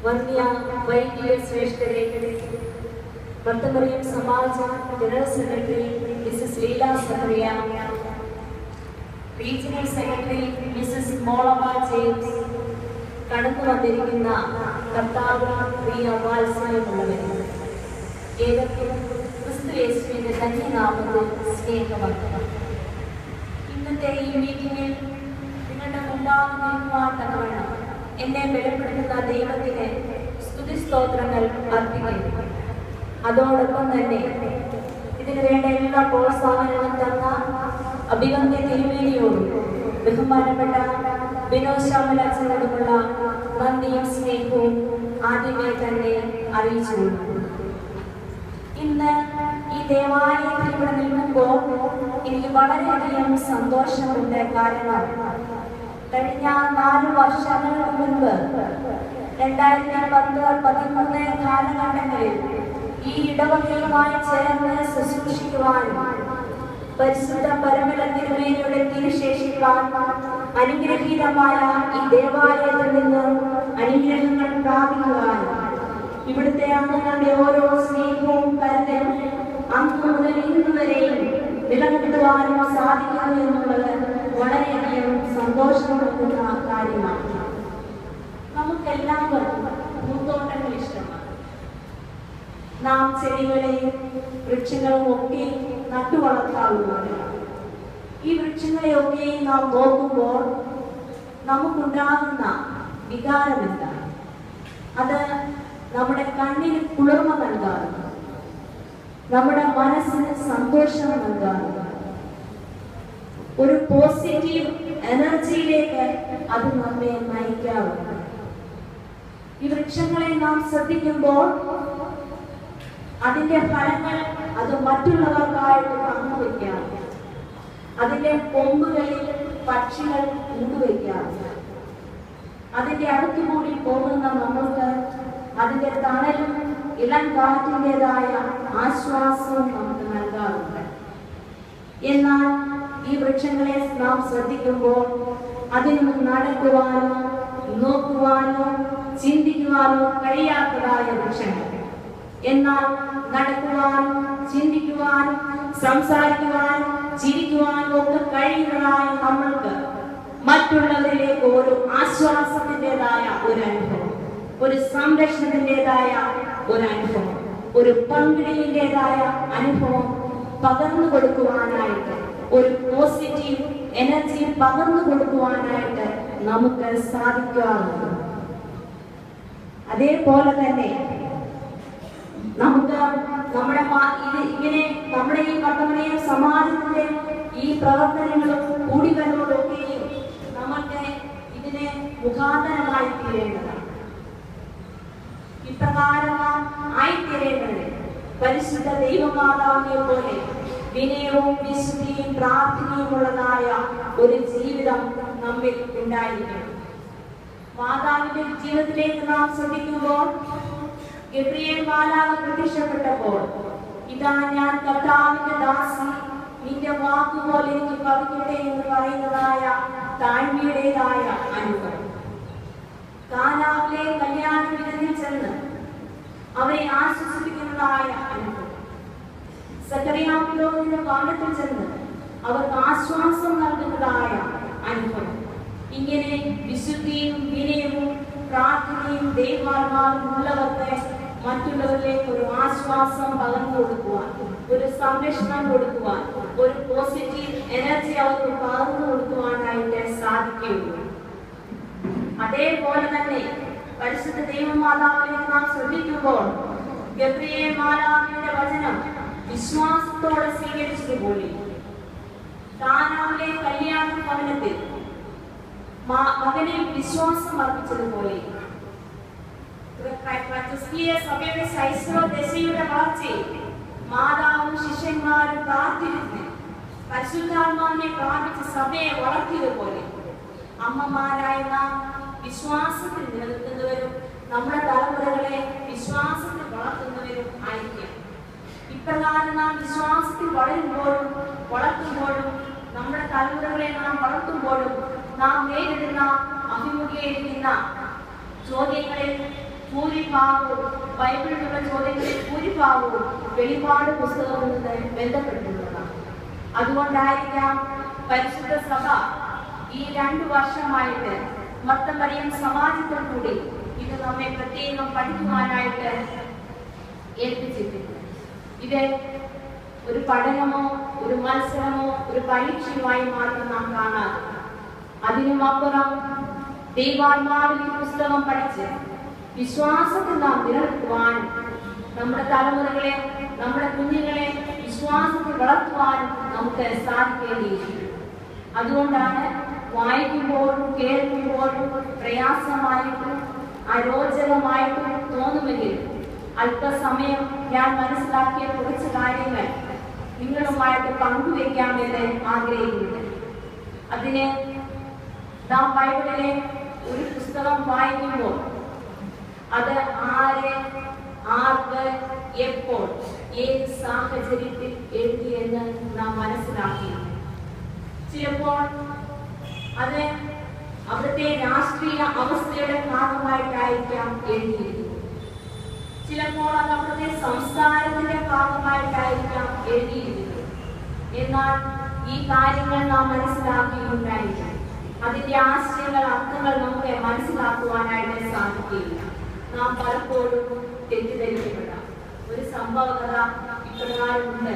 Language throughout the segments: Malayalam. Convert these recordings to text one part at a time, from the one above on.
വന്യ വൈദിക ശ്രേഷ്ഠരെ, ഭക്തമറിയം സമാജ general secretary Mrs Leela Zacharia, regional secretary Mrs Molama James, കടന്നു വന്നിരിക്കുന്ന കർത്താവ് പ്രിയ വാത്സല്യമുള്ളവരെ, ഏവർക്കും ക്രിസ്തുയേശുവിന്റെ ധന്യനാമത്തിൽ സ്നേഹവന്ദനം. ഇന്നത്തെ ഈ മീറ്റിംഗിൽ നിങ്ങളുടെ മുമ്പാകെ നിൽക്കുവാൻ തക്കവണ്ണം എന്നെ ബലപ്പെടുത്തുന്ന ദൈവത്തിന് സ്തുതിസ്തോത്രങ്ങൾ അർപ്പിക്കുന്നു. അതോടൊപ്പം തന്നെ ഇതിനു വേണ്ട എല്ലാ പ്രോത്സാഹനങ്ങളും തന്ന അഭിവന്ദ്യ തിരുമേനിയോടും ബഹുമാനപ്പെട്ട വിനോദ് ശ്യാമലച്ചനോടുമുള്ള നന്ദിയും സ്നേഹവും ആദ്യമേ തന്നെ അറിയിച്ചുകൊണ്ടു. ഇന്ന് ഈ ദേവാലയത്തിൽ ഇവിടെ നിൽക്കുമ്പോൾ എനിക്ക് വളരെയധികം സന്തോഷമുണ്ട്. കാരണം കഴിഞ്ഞ 4 വർഷങ്ങൾക്ക് മുൻപ് 2010-13 കാലഘട്ടങ്ങളിൽ ഈ ഇടവകയുമായി ചേർന്ന് ശുശ്രൂഷിക്കുവാനും പരിശുദ്ധ പരമല തിരുമേനിയുടെ തിരുശേഷിക്കാൻ അനുഗ്രഹീതമായ ഈ ദേവാലയത്തിൽ നിന്ന് അനുഗ്രഹങ്ങൾ പ്രാപിക്കുവാനും ഇവിടുത്തെ അംഗങ്ങളുടെ ഓരോ സ്നേഹവും കരുതലും അന്ന് മുതൽ ഇന്നുവരെയും നിലനിർത്തുവാനും സാധിക്കുന്നു എന്നുള്ളത് വളരെയധികം സന്തോഷം നൽകുന്ന കാര്യമാണ്. നമുക്കെല്ലാവർക്കും പൂന്തോട്ടങ്ങൾ ഇഷ്ടമാണ്. നാം ചെടികളെയും വൃക്ഷങ്ങളും ഒക്കെ നട്ടുവളർത്താവുന്നവരാണ്. ഈ വൃക്ഷങ്ങളെയൊക്കെ നാം നോക്കുമ്പോൾ നമുക്കുണ്ടാകുന്ന വികാരം എന്താണ്? അത് നമ്മുടെ കണ്ണിന് കുളിർമ നൽകാറുണ്ട്, നമ്മുടെ മനസ്സിന് സന്തോഷം നൽകാറുണ്ട്, ഒരു പോസിറ്റീവ് എനർജിയിലേക്ക് അത് നമ്മെ നയിക്കാറുണ്ട്. ഈ വൃക്ഷങ്ങളെ നാം ശ്രദ്ധിക്കുമ്പോൾ അതിന്റെ ഫലങ്ങൾ അത് മറ്റുള്ളവർക്കായിട്ട് പങ്കുവയ്ക്കാറുണ്ട്. അതിന്റെ കൊമ്പുകളിൽ പക്ഷികൾ കൂടുവയ്ക്കാറുണ്ട്. അതിന്റെ അടുത്തുകൂടി പോകുന്ന നമ്മൾക്ക് അതിന്റെ തണലും ഇളം കാറ്റിൻ്റെതായ ആശ്വാസവും നമുക്ക് നൽകാറുണ്ട്. എന്നാൽ ഈ വൃക്ഷങ്ങളെ നാം ശ്രദ്ധിക്കുമ്പോൾ അതിന് നടക്കുവാനോ നോക്കുവാനോ ചിന്തിക്കുവാനോ കഴിയാത്തതായ വൃക്ഷങ്ങൾ, എന്നാൽ നടക്കുവാനും ചിന്തിക്കുവാനും സംസാരിക്കുവാനും ചിരിക്കുവാനും ഒക്കെ കഴിയുന്നതായ നമ്മൾക്ക് മറ്റുള്ളവരിലേക്ക് ഒരു ആശ്വാസത്തിൻ്റെതായ ഒരു അനുഭവം, ഒരു സംരക്ഷണത്തിൻ്റെതായ ഒരു അനുഭവം, ഒരു പങ്കിടലിൻ്റെതായ അനുഭവം പകർന്നു കൊടുക്കുവാനായിട്ട്, ഒരു പോസിറ്റീവ് എനർജി പകർന്നു കൊടുക്കുവാനായിട്ട് നമുക്ക് സാധിക്കാറുണ്ട്. അതേപോലെ തന്നെ നമുക്ക് നമ്മുടെ ഈ പട്ടമണിയും സമാജത്തിന്റെ ഈ പ്രവർത്തനങ്ങളും കൂടിവരവോടൊക്കെയും നമുക്ക് ഇതിനെ മുഖാന്തരമായി തീരേണ്ടതാണ്. ഇപ്രകാരം ആയിത്തീരേണ്ടത് പരിശുദ്ധ ദൈവമാതാവിനെ പോലെ വിനയവും വിശുദ്ധിയും പ്രാർത്ഥനയുമുള്ളതായ ഒരു ജീവിതം നമ്മിൽ ഉണ്ടായിരിക്കണം. മാതാവിന്റെ ജീവിതത്തിലേക്ക് നാം ശ്രദ്ധിക്കുമ്പോൾ ഗബ്രിയേൽ മാലാഖ പ്രത്യക്ഷപ്പെട്ടപ്പോൾ, ഇതാ ഞാൻ കർത്താവിന്റെ ദാസി, നിന്റെ വാക്കുപോലെ എനിക്ക് ഭവിക്കട്ടെ എന്ന് പറയുന്നതായ താഴ്മയുടേതായ അനുഭവം, കാനാവിലെ കല്യാണ വിരുന്നിൽ ചെന്ന് അവരെ ആശ്വസിപ്പിക്കുന്നതായ അനുഭവം, സക്കറിയാവിന്റെ ഭവനത്തിൽ ചെന്ന് അവർക്ക് ആശ്വാസം നൽകുന്നതായ അനുഭവം, ഇങ്ങനെ വിശുദ്ധിയും വിനയവും പ്രാർത്ഥനയും ദൈവാത്മാവും ഉള്ളവർക്ക് മറ്റുള്ളവരിലേക്ക് ഒരു ആശ്വാസം പകർന്നു കൊടുക്കുവാൻ, ഒരു സംരക്ഷണം കൊടുക്കുവാൻ, ഒരു പോസിറ്റീവ് എനർജി അവർക്ക് പകർന്നു കൊടുക്കുവാനായിട്ട് സാധിക്കുകയുള്ളൂ. അതേപോലെ തന്നെ പരിശുദ്ധ ദൈവമാതാവിനെ നാം ശ്രദ്ധിക്കുമ്പോൾ ഗബ്രിയേൽ മാലാഖയുടെ വചനം വിശ്വാസത്തോടെ സ്വീകരിച്ചതുപോലെ കാനാവിലെ കല്യാണ ഭവനത്തിൽ മകനെ വിശ്വാസം അർപ്പിച്ചതുപോലെ ക്രിസ്തീയ സഭയുടെ ക്രൈസ്തവ ദശയുടെ വളർച്ചയിൽ മാതാവും ശിഷ്യന്മാരും കാത്തിരുന്ന് പരിശുദ്ധാത്മാവിനെ പ്രാപിച്ച് സഭയെ വളർത്തിയതുപോലെ അമ്മമാരായ നാം വിശ്വാസത്തിൽ നിലനിൽക്കുന്നവരും നമ്മുടെ തലമുറകളെ വിശ്വാസത്തിൽ വളർത്തുന്നവരും ആയിരിക്കും. ഇപ്രകാരം നാം വിശ്വാസത്തിൽ വളർത്തുമ്പോഴും നമ്മുടെ തലമുറകളെ നാം വളർത്തുമ്പോഴും നാം നേരിടുന്ന അഭിമുഖീകരിക്കുന്ന ചോദ്യങ്ങളിൽ ഭൂരിഭാഗവും ബൈബിളിലുള്ള ചോദ്യങ്ങളിൽ ഭൂരിഭാഗവും വെളിപാട് പുസ്തകവുമായി ബന്ധപ്പെട്ടിട്ടുള്ളതാണ്. അതുകൊണ്ടായിരിക്കാം പരിശുദ്ധ സഭ ഈ 2 വർഷമായിട്ട് മർത്തമറിയം സമാജത്തിൽ കൂടി ഇത് നമ്മെ പ്രത്യേകം പഠിക്കുവാനായിട്ട് ഏൽപ്പിച്ചിട്ടുണ്ട്. ഇത് ഒരു പഠനമോ ഒരു മത്സരമോ ഒരു പരീക്ഷയുമായി മാത്രം നാം കാണാതെ അതിനുമപ്പുറം ദൈവാത്മാവിൽ ഈ പുസ്തകം പഠിച്ച് വിശ്വാസത്തിൽ നാം നിലനിർത്തുവാൻ, നമ്മുടെ തലമുറകളെ, നമ്മുടെ കുഞ്ഞുങ്ങളെ വിശ്വാസത്തിൽ വളർത്തുവാൻ നമുക്ക് സാധിക്കേണ്ടിയിരിക്കുന്നു. അതുകൊണ്ടാണ് വായിക്കുമ്പോഴും കേൾക്കുമ്പോഴും പ്രയാസമായിട്ടും അരോചകമായിട്ടും തോന്നുമെങ്കിൽ അല്പസമയം ഞാൻ മനസ്സിലാക്കിയ കുറച്ച് കാര്യങ്ങൾ നിങ്ങളുമായിട്ട് പങ്കുവയ്ക്കാമെന്ന് ആഗ്രഹിക്കുന്നു. അതിന് നാം ബൈബിളിലെ ഒരു പുസ്തകം വായിക്കുമ്പോൾ അത് ആര്, ആർക്ക്, എപ്പോൾ, ഏത് സാഹചര്യത്തിൽ എഴുതിയെന്ന് നാം മനസ്സിലാക്കി. ചിലപ്പോൾ അത് അവിടുത്തെ രാഷ്ട്രീയ അവസ്ഥയുടെ ഭാഗമായിട്ടായിരിക്കാം എഴുതിയിരിക്കുന്നത്. ചിലപ്പോൾ അത് അവിടുത്തെ സംസ്കാരത്തിന്റെ ഭാഗമായിട്ടായിരിക്കാം എഴുതിയിരിക്കുന്നത്. എന്നാൽ ഈ കാര്യങ്ങൾ നാം മനസ്സിലാക്കിയിട്ടുണ്ടായിരിക്കും. അതിന്റെ ആശയങ്ങൾ, അർത്ഥങ്ങൾ നമുക്ക് മനസ്സിലാക്കുവാനായിട്ട് സാധിക്കില്ല. നാം പലപ്പോഴും തെറ്റിദ്ധരിക്കപ്പെടാം. ഒരു സംഭവ കഥ ഇപ്രകാരമുണ്ട്.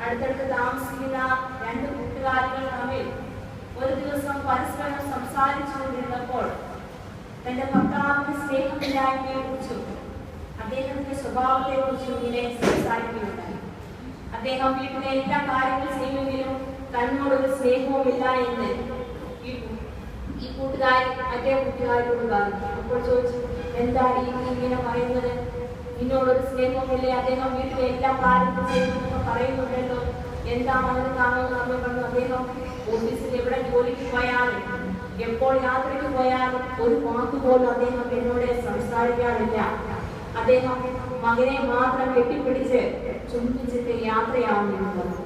അടുത്തടുത്ത് താമസിക്കുന്ന 2 കൂട്ടുകാരികൾ തമ്മിൽ ഒരു ദിവസം പരസ്പരം സംസാരിച്ചുകൊണ്ടിരുന്നപ്പോൾ തന്റെ ഭർത്താവിന്റെ സ്നേഹമില്ലായ്മയെ കുറിച്ചും അദ്ദേഹത്തിന്റെ സ്വഭാവത്തെ കുറിച്ചും ഇങ്ങനെ സംസാരിക്കുകയുണ്ടായി. അദ്ദേഹം വീട്ടിലെ എല്ലാ കാര്യങ്ങളും ചെയ്യുമെങ്കിലും തന്നോടൊരു സ്നേഹവുമില്ല എന്ന് ഈ കൂട്ടുകാരി മറ്റേ കൂട്ടുകാരോട് പറഞ്ഞു. അപ്പോൾ ചോദിച്ചു, എന്താണ് ഇങ്ങനെ പറയുന്നത്? നിന്നോടൊരു സ്നേഹവുമില്ലേ? അദ്ദേഹം വീട്ടിലെ എല്ലാ കാര്യങ്ങളും ചെയ്യുമെന്ന് പറയുന്നുണ്ടല്ലോ, എന്താണ് അതിന് കാണുമെന്ന് നമ്മൾ കണ്ടു. അദ്ദേഹം ഓഫീസിൽ എവിടെ ജോലിക്ക് പോയാലും എപ്പോൾ യാത്രയ്ക്ക് പോയാലും ഒരു വാക്കുപോലും അദ്ദേഹം എന്നോട് സംസാരിക്കാറില്ല. അദ്ദേഹം മകനെ മാത്രം കെട്ടിപ്പിടിച്ച് ചുംബിച്ചിട്ട് യാത്രയാവുമെന്ന് പറഞ്ഞു.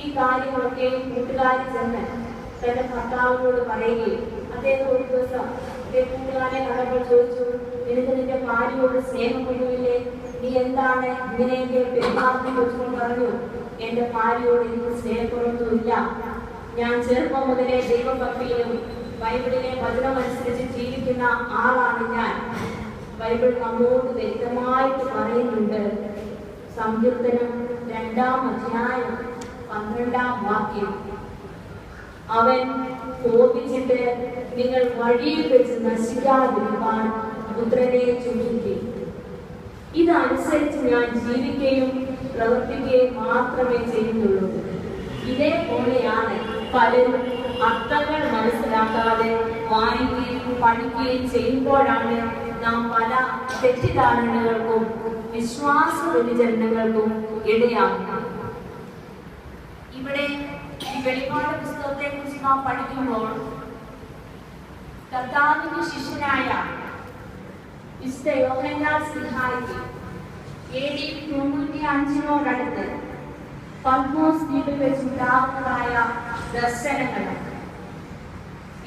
ഈ കാര്യങ്ങളൊക്കെ കൂട്ടുകാരി ചെന്ന് തന്റെ ഭർത്താവിനോട് പറയുകയും അദ്ദേഹം ഒരു ദിവസം കൂട്ടുകാരെ കണ്ടപ്പോൾ ചോദിച്ചു, നിനക്ക് നിന്റെ ഭാര്യയോട് സ്നേഹമൊന്നുമില്ലേ? നീ എന്താണ് ഇങ്ങനെയൊക്കെ പെരുമാറി വെച്ചുകൊണ്ട് പറഞ്ഞു, എന്റെ ഭാര്യയോട് എനിക്ക് സ്നേഹമൊന്നുമില്ല. ഞാൻ ചെറുപ്പം മുതലേ ദൈവഭക്തിയിലും ബൈബിളിലെ വചനമനുസരിച്ച് ജീവിക്കുന്ന ആളാണ് ഞാൻ. ബൈബിൾ നമ്മോട് വ്യക്തമായിട്ട് പറയുന്നുണ്ട്. സങ്കീർത്തനം 2-ാം അധ്യായം 12-ാം വാക്യം, അവൻ കോപിച്ചിട്ട് നിങ്ങൾ വഴിയിൽ വെച്ച് നശിക്കാതിരിക്കാൻ പുത്രനെ ചുമത്തി. ഇതനുസരിച്ച് ഞാൻ ജീവിക്കുകയും പ്രവർത്തിക്കുകയും മാത്രമേ ചെയ്യുന്നുള്ളൂ. ഇതേപോലെയാണ് പലരും അർത്ഥങ്ങൾ മനസ്സിലാക്കാതെ വായിക്കുകയും പഠിക്കുകയും ചെയ്യുമ്പോഴാണ് നാം പല തെറ്റിദ്ധാരണകൾക്കും വിശ്വാസ വ്യതിചലനങ്ങൾക്കും ഇടയാകുന്നത്. ഇവിടെ ഈ വെളിപാട് പുസ്തകത്തെ കുറിച്ച് നാം പഠിക്കുമ്പോൾ കർത്താവിന്റെ ശിഷ്യനായ വിശുദ്ധ യോഹന്നാൻ സ്ലീഹായ്ക്ക് AD 95-നോടടുത്ത് പത്മോസ് ദ്വീപിൽ വെച്ചുണ്ടാകുന്നതായ ദർശനങ്ങളാണ്.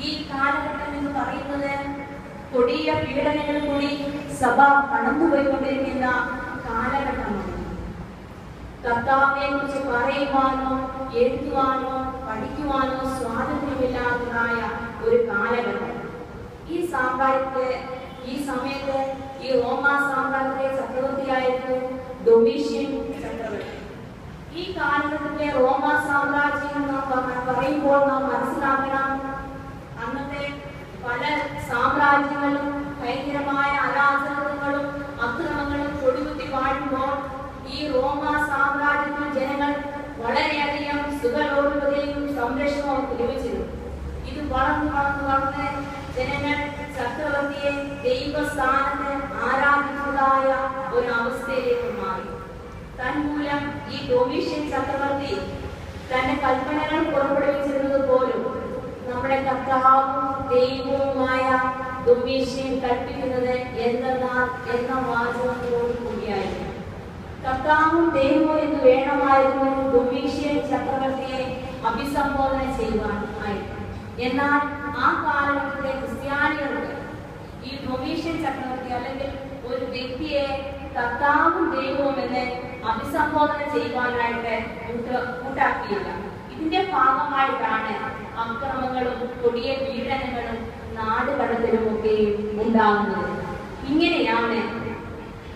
ഈ കാലഘട്ടം എന്ന് പറയുന്നത് കൊടിയ പീഡനങ്ങൾ കൂടി സഭ കടന്നുപോയിക്കൊണ്ടിരിക്കുന്ന കാലഘട്ടമാണ്. കർത്താവിനെ കുറിച്ച് പറയുവാനോ എഴുതുവാനോ പഠിക്കുവാനോ സ്വാതന്ത്ര്യമില്ലാത്തതായ ഒരു കാലഘട്ടം. ഈ സമയത്ത് ഈ റോമാ സാമ്രാജ്യത്തിലെ ചക്രവർത്തിയായിരുന്നു ഡൊമീഷ്യൻ ചക്രവർത്തി. ഈ കാലഘട്ടത്തിലെ റോമാ സാമ്രാജ്യം പറയുമ്പോൾ നാം മനസ്സിലാക്കണം, അന്നത്തെ പല സാമ്രാജ്യങ്ങളും ഭയങ്കരമായ അരാജകങ്ങളും അക്രമങ്ങളും കൊടികുത്തി വാഴുമ്പോൾ ഈ റോമാ സാമ്രാജ്യത്തിൽ ജനങ്ങൾ വളരെയധികം സുഖലോലുപതയും സംരക്ഷണവും ലഭിച്ചിരുന്നു. ഇത് വളർന്ന് ജനങ്ങൾ ചക്രവർത്തിയെ ദൈവസ്ഥാനത്ത് ആരാധിക്കുന്നതായ ഒരു അവസ്ഥയിലേക്ക് മാറി. തന്മൂലം ഈ ഡൊമീഷ്യൻ ചക്രവർത്തി തന്റെ കൽപ്പനകൾ പുറപ്പെടുവിച്ചിരുന്നത് പോലും നമ്മുടെ കർത്താവും ദൈവവുമായ ഡൊമീഷ്യൻ കൽപ്പിക്കുന്നത് എന്ന വാചകത്തോടു കൂടിയായിരുന്നു. കർത്താവും ദൈവവും എന്ന് വേണമായിരുന്നു ഡൊമീഷ്യൻ ചക്രവർത്തിയെ അഭിസംബോധന ചെയ്യുവാൻ ആയിരുന്നു. എന്നാൽ ആ കാലഘട്ടത്തിലെ ക്രിസ്ത്യാനികൾക്ക് ഈ ഡൊമീഷ്യൻ ചക്രവർത്തി അല്ലെങ്കിൽ ഒരു വ്യക്തിയെ കർത്താവും ദൈവവും എന്ന് അഭിസംബോധന ചെയ്യുവാനായിട്ട് കൂട്ടാക്കിയില്ല. ഇതിന്റെ ഭാഗമായിട്ടാണ് അക്രമങ്ങളും കൊടിയ പീഡനങ്ങളും നാടുകടത്തലുമൊക്കെ ഉണ്ടാകുന്നത്. ഇങ്ങനെയാണ്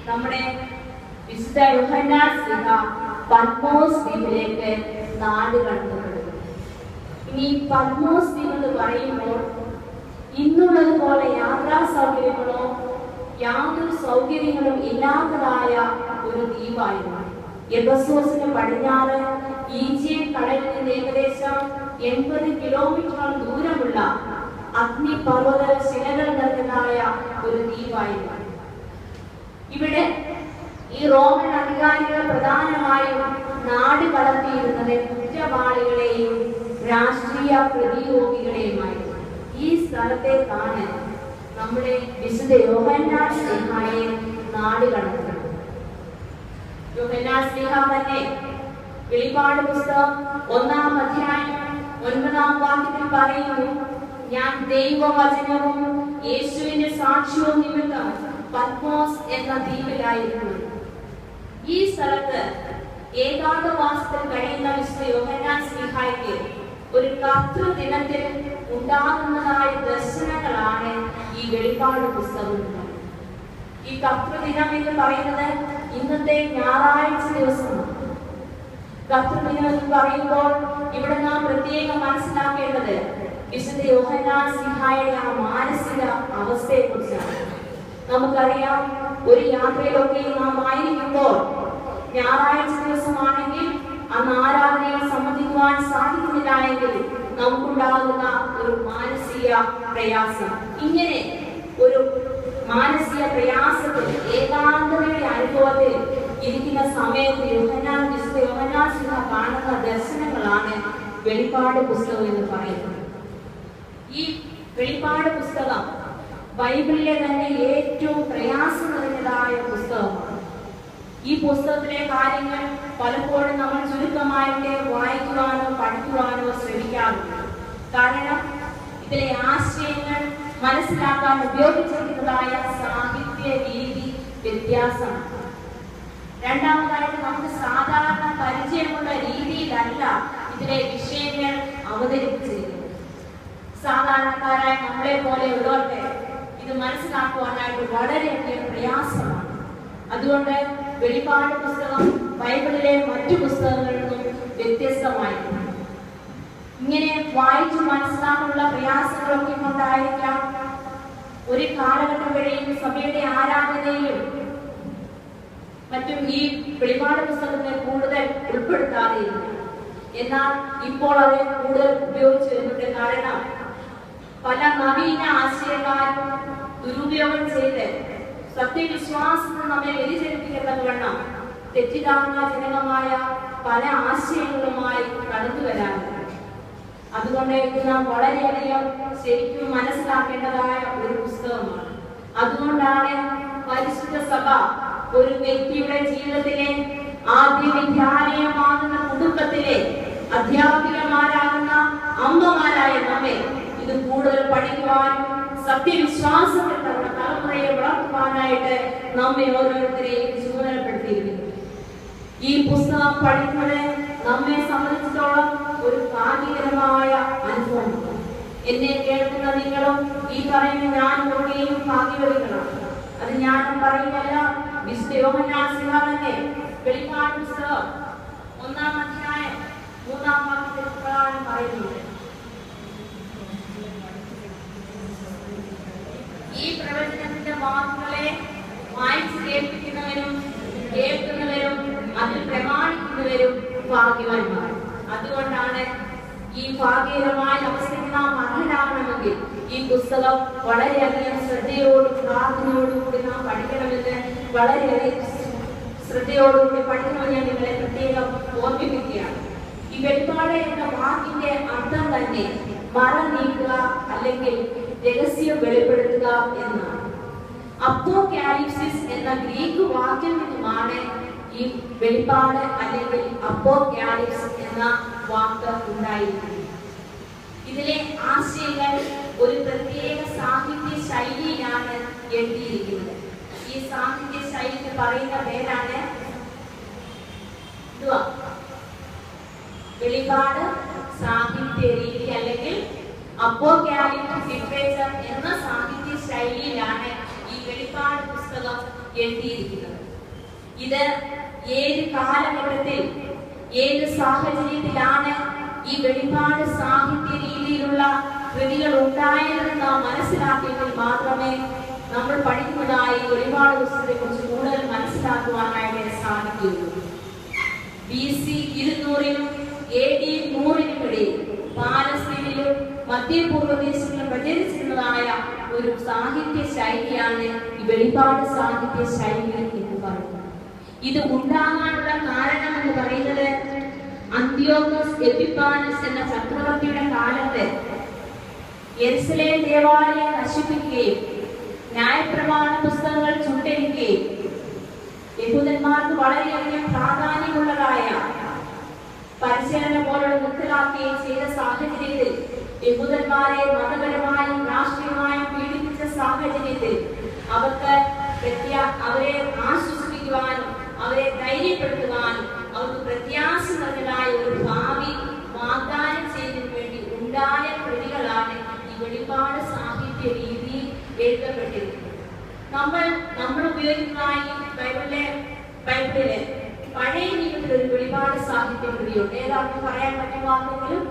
നമ്മുടെ വിശുദ്ധ യോഹന്നാൻ ശ്ലീഹ പത്മോസ് ദ്വീപിലേക്ക് നാടുകടത്തപ്പെടുന്നത്. ഇനി പത്മോസ് ദ്വീപ് എന്ന് പറയുമ്പോൾ ഇന്നുള്ളതുപോലെ യാത്രാ സൗകര്യങ്ങളോ യാതൊരു സൗകര്യങ്ങളും ഇല്ലാത്തതായ ഒരു ദ്വീപായിരുന്നു. എഫെസോസിന് പടിഞ്ഞാറ് ഈജിയൻ കടലിൽ നിന്ന് ഏകദേശം 80 കിലോമീറ്റർ ദൂരമുള്ള അഗ്നിപർവ്വത ശിലകൾ നിറഞ്ഞതായ ഒരു ദ്വീപായിരുന്നു. ഇവിടെ ഈ റോമൻ അധികാരികൾ പ്രധാനമായും നാട് കടത്തിയിരുന്നത് കുറ്റവാളികളെയും രാഷ്ട്രീയ പ്രതിയോഗികളെയുമായിരുന്നു. ഈ സ്ഥലത്തേക്കാണ് നമ്മുടെ വിശുദ്ധ യോഹന്നാൻ ശ്ലീഹായെ നാട് കടത്തുന്നത്. യോഹന്നാൻ ശ്ലീഹ തന്നെ വെളിപ്പാട് പുസ്തകം 1-ാം അധ്യായം 9-ാം വാക്യത്തിൽ പറയുന്നു, ഞാൻ ദൈവവചനവും യേശുവിന്റെ സാക്ഷ്യവും നിമിത്തം പത്മോസ് എന്ന ദ്വീപിലായിരുന്നു. ഈ സ്ഥലത്ത് ഏകാന്തവാസത്തിൽ കഴിയുന്ന വിശുദ്ധ യോഹന്നാൻ ശ്ലീഹായ്ക്ക് ഒരു കർത്തൃദിനത്തിൽ ഉണ്ടാകുന്നതായ ദർശനങ്ങളാണ് ഈ വെളിപ്പാട് പുസ്തകം. ഈ കർത്തൃദിനം എന്ന് പറയുന്നത് ഇന്നത്തെ ഞായറാഴ്ച ദിവസമാണ്. കർത്തൃദിനം എന്ന് പറയുമ്പോൾ ഇവിടെ നാം പ്രത്യേകം മനസ്സിലാക്കേണ്ടത് വിശുദ്ധ യോഹന്നാൻ ശ്ലീഹായുടെ ആ മാനസിക അവസ്ഥയെ കുറിച്ചാണ്. നമുക്കറിയാം, ഒരു യാത്രയിലൊക്കെ നാം ആയിരിക്കുമ്പോൾ ഞായറാഴ്ച ദിവസമാണെങ്കിൽ അന്ന് ആരാധനയിൽ സംബന്ധിക്കുവാൻ സാധിക്കുന്നില്ല എങ്കിൽ നമുക്കുണ്ടാകുന്ന ഒരു മാനസിക പ്രയാസം. ഇങ്ങനെ ഒരു മാനസിക പ്രയാസത്തിൽ ഏകാന്തതയുടെ അനുഭവത്തിൽ ഇരിക്കുന്ന സമയത്ത് വിശുദ്ധ യോഹന്നാൻ ശ്ലീഹ കാണുന്ന ദർശനങ്ങളാണ് വെളിപ്പാട് പുസ്തകം എന്ന് പറയുന്നത്. ഈ വെളിപ്പാട് പുസ്തകം ബൈബിളിലെ തന്നെ ഏറ്റവും പ്രയാസം നിറഞ്ഞതായ പുസ്തകമാണ്. ഈ പുസ്തകത്തിലെ കാര്യങ്ങൾ പലപ്പോഴും നമ്മൾ ചുരുക്കമായിട്ട് വായിക്കുവാനോ പഠിക്കുവാനോ ശ്രമിക്കാറുണ്ട്. കാരണം ഇതിലെ ആശയങ്ങൾ മനസ്സിലാക്കാൻ ഉപയോഗിച്ചിരിക്കുന്നതായ സാഹിത്യ രീതി വ്യത്യാസമാണ്. രണ്ടാമതായിട്ട് നമുക്ക് സാധാരണ പരിചയമുള്ള രീതിയിലല്ല ഇതിലെ വിഷയങ്ങൾ അവതരിപ്പിച്ചിരിക്കുന്നത്. സാധാരണക്കാരായ നമ്മളെ പോലെ ഉള്ളവർക്ക് ഇത് മനസ്സിലാക്കുവാനായിട്ട് വളരെയധികം പ്രയാസമാണ്. അതുകൊണ്ട് വെളിപ്പാട് പുസ്തകം ബൈബിളിലെ മറ്റു പുസ്തകങ്ങളിൽ നിന്നും വ്യത്യസ്തമായിരുന്നു. ഇങ്ങനെ വായിച്ചു മനസ്സിലാക്കാനുള്ള പ്രയാസങ്ങളൊക്കെ കൊണ്ടായിരിക്കാം ഒരു കാലഘട്ടം വരെയും സഭയുടെ ആരാധനയിലും മറ്റും ഈ വെളിപ്പാട് പുസ്തകത്തെ കൂടുതൽ ഉൾപ്പെടുത്താതെയിരുന്നു. എന്നാൽ ഇപ്പോൾ അത് കൂടുതൽ ഉപയോഗിച്ചു വരുന്നുണ്ട്. കാരണം പല നവീന ആശയക്കാരും ദുരുപയോഗം ചെയ്ത് സത്യവിശ്വാസത്തിൽ നമ്മെ വ്യതിചലിപ്പിക്കത്തക്കവണ്ണം തെറ്റിദ്ധാരണാജനകമായ പല ആശയങ്ങളുമായി കടന്നു വരാറുണ്ട്. അതുകൊണ്ട് ഇത് നാം വളരെയധികം ശരിക്കും മനസ്സിലാക്കേണ്ടതായ ഒരു പുസ്തകമാണ്. അതുകൊണ്ടാണ് പരിശുദ്ധ സഭ ഒരു വ്യക്തിയുടെ ജീവിതത്തിലെ ആദ്യ വിദ്യാലയമാകുന്ന കുടുംബത്തിലെ അധ്യാപികമാരാകുന്ന അമ്മമാരായ നമ്മെ ഇത് കൂടുതൽ പഠിക്കുവാനും സത്യവിശ്വാസത്തിൽ തലമുറയെ വളർത്തുവാനായിട്ട് നമ്മെ ഓരോരുത്തരെയും ചുമതലപ്പെടുത്തിയിരിക്കുന്നു. ഈ പുസ്തകം പഠിക്കുന്നത് നമ്മെ സംബന്ധിച്ചിടത്തോളം ഒരു ഭാഗ്യകരമായ അനുഭവമാണ്. എന്നെ കേൾക്കുന്ന നിങ്ങളും ഈ പറയുന്ന ഞാനും ഒക്കെയും ഭാഗ്യവതികളാണ്. അത് ഞാനും പറയുകയല്ല, വിശുദ്ധ യോഹന്നാൻ ശ്ലീഹ തന്നെ വെളിപ്പാട് പുസ്തകം 1-ാം അധ്യായം 3-ാം വാക്യത്തിൽ പ്രകാരം പറയുന്നുണ്ട്, ഈ പ്രവചനത്തിന്റെ വാക്കുകളെ വായിച്ചു കേൾപ്പിക്കുന്നവരും കേൾക്കുന്നവരും അതിൽ പ്രമാണിക്കുന്നവരും ഭാഗ്യവാന്മാർ. അതുകൊണ്ടാണ് ഈ ഭാഗ്യകരമായ അവസ്ഥയ്ക്ക് നാം അർഹരാകണമെങ്കിൽ ഈ പുസ്തകം വളരെയധികം ശ്രദ്ധയോടും പ്രാർത്ഥനയോടുകൂടി നാം പഠിക്കണമെന്ന് വളരെയധികം ശ്രദ്ധയോടുകൂടി പഠിക്കണമെന്ന് ഞാൻ നിങ്ങളെ പ്രത്യേകം ഓർമ്മിപ്പിക്കുകയാണ്. ഈ വെളിപ്പാട് എന്ന വാക്കിന്റെ അർത്ഥം തന്നെ മറ നീക്കുക അല്ലെങ്കിൽ രഹസ്യം വെളിപ്പെടുത്തുക എന്നാണ്. അപ്പോകാലിപ്സിസ് എന്ന ഗ്രീക്ക് വാക്കിൽ നിന്നുമാണ് ഈ വെളിപ്പാട് അല്ലെങ്കിൽ അപ്പോകാലിപ്സ് എന്ന വാക്ക് ഉണ്ടായിരിക്കുന്നത്. ഇതിലെ ആശയങ്ങൾ ഒരു പ്രത്യേക സാഹിത്യ ശൈലിയിലാണ് എഴുതിയിരിക്കുന്നത്. ഈ സാഹിത്യ ശൈലിക്ക് പറയുന്ന പേരാണ് വെളിപാട് സാഹിത്യ രീതി അല്ലെങ്കിൽ അപ്പോക്യാലിപ്റ്റിക് ലിറ്ററേച്ചർ എന്ന സാഹിത്യ ശൈലിയിലാണ് ഈ വെളിപാട് പുസ്തകം എഴുതിയിരിക്കുന്നത്. ഇത് ഏത് കാലഘട്ടത്തിൽ ഏത് സാഹചര്യത്തിലാണ് ഈ വെളിപാട് സാഹിത്യ രീതിയിലുള്ള കൃതികൾ ഉണ്ടായതെന്ന് നാം മനസ്സിലാക്കിയെങ്കിൽ മാത്രമേ നമ്മൾ പഠിക്കുന്നതായി വെളിപാട് പുസ്തകത്തെ കുറിച്ച് കൂടുതൽ മനസ്സിലാക്കുവാനായിട്ട് സാധിക്കുകയുള്ളൂ. BC 200-നും AD 100-നും ഇടയിൽ പാലസ്തീനിലും മധ്യപൂർവ്വദേശങ്ങളിലും പ്രചരിച്ചിരുന്നതായ ഒരു സാഹിത്യ ശൈലിയാണ് ഈ വെളിപാട് സാഹിത്യ ശൈലി എന്ന് പറയുന്നത്. ഇത് ഉണ്ടാകാനുള്ള കാരണം എന്ന് പറയുന്നത് അന്ത്യോക്കസ് എപ്പിഫാനസ് എന്ന ചക്രവർത്തിയുടെ കാലത്ത് യെരുശലേം ദേവാലയം നശിപ്പിക്കുകയും ന്യായപ്രമാണ പുസ്തകങ്ങൾ ചുട്ടരിക്കുകയും യഹൂദന്മാർക്ക് വളരെയധികം പ്രാധാന്യമുള്ളതായ പരിശീലനം പോലുള്ള നിർത്തലാക്കുകയും ചെയ്ത സാഹചര്യത്തിൽ യഹൂദന്മാരെ മതപരമായും രാഷ്ട്രീയമായും പീഡിപ്പിച്ച സാഹചര്യത്തിൽ അവരെ ആശ്വസിപ്പിക്കുവാനും അവരെ ധൈര്യപ്പെടുത്തുവാനും അവർക്ക് പ്രത്യാശ നൽകലായ ഒരു ഭാവി വാഗ്ദാനം ചെയ്യുന്നതിന് വേണ്ടി ഉണ്ടായ കൃതികളാണ് ഈ വെളിപാട് സാഹിത്യ രീതി എഴുതപ്പെട്ടിരിക്കുന്നത്. നമ്മൾ ഉപയോഗിക്കുന്നതായി ബൈബിളിലെ പഴയ നിയമത്തിൽ ഒരു വെളിപാട് സാഹിത്യ കൃതിയുണ്ട്. ഏതാണെന്ന് പറയാൻ പറ്റുന്ന ആർക്കെങ്കിലും?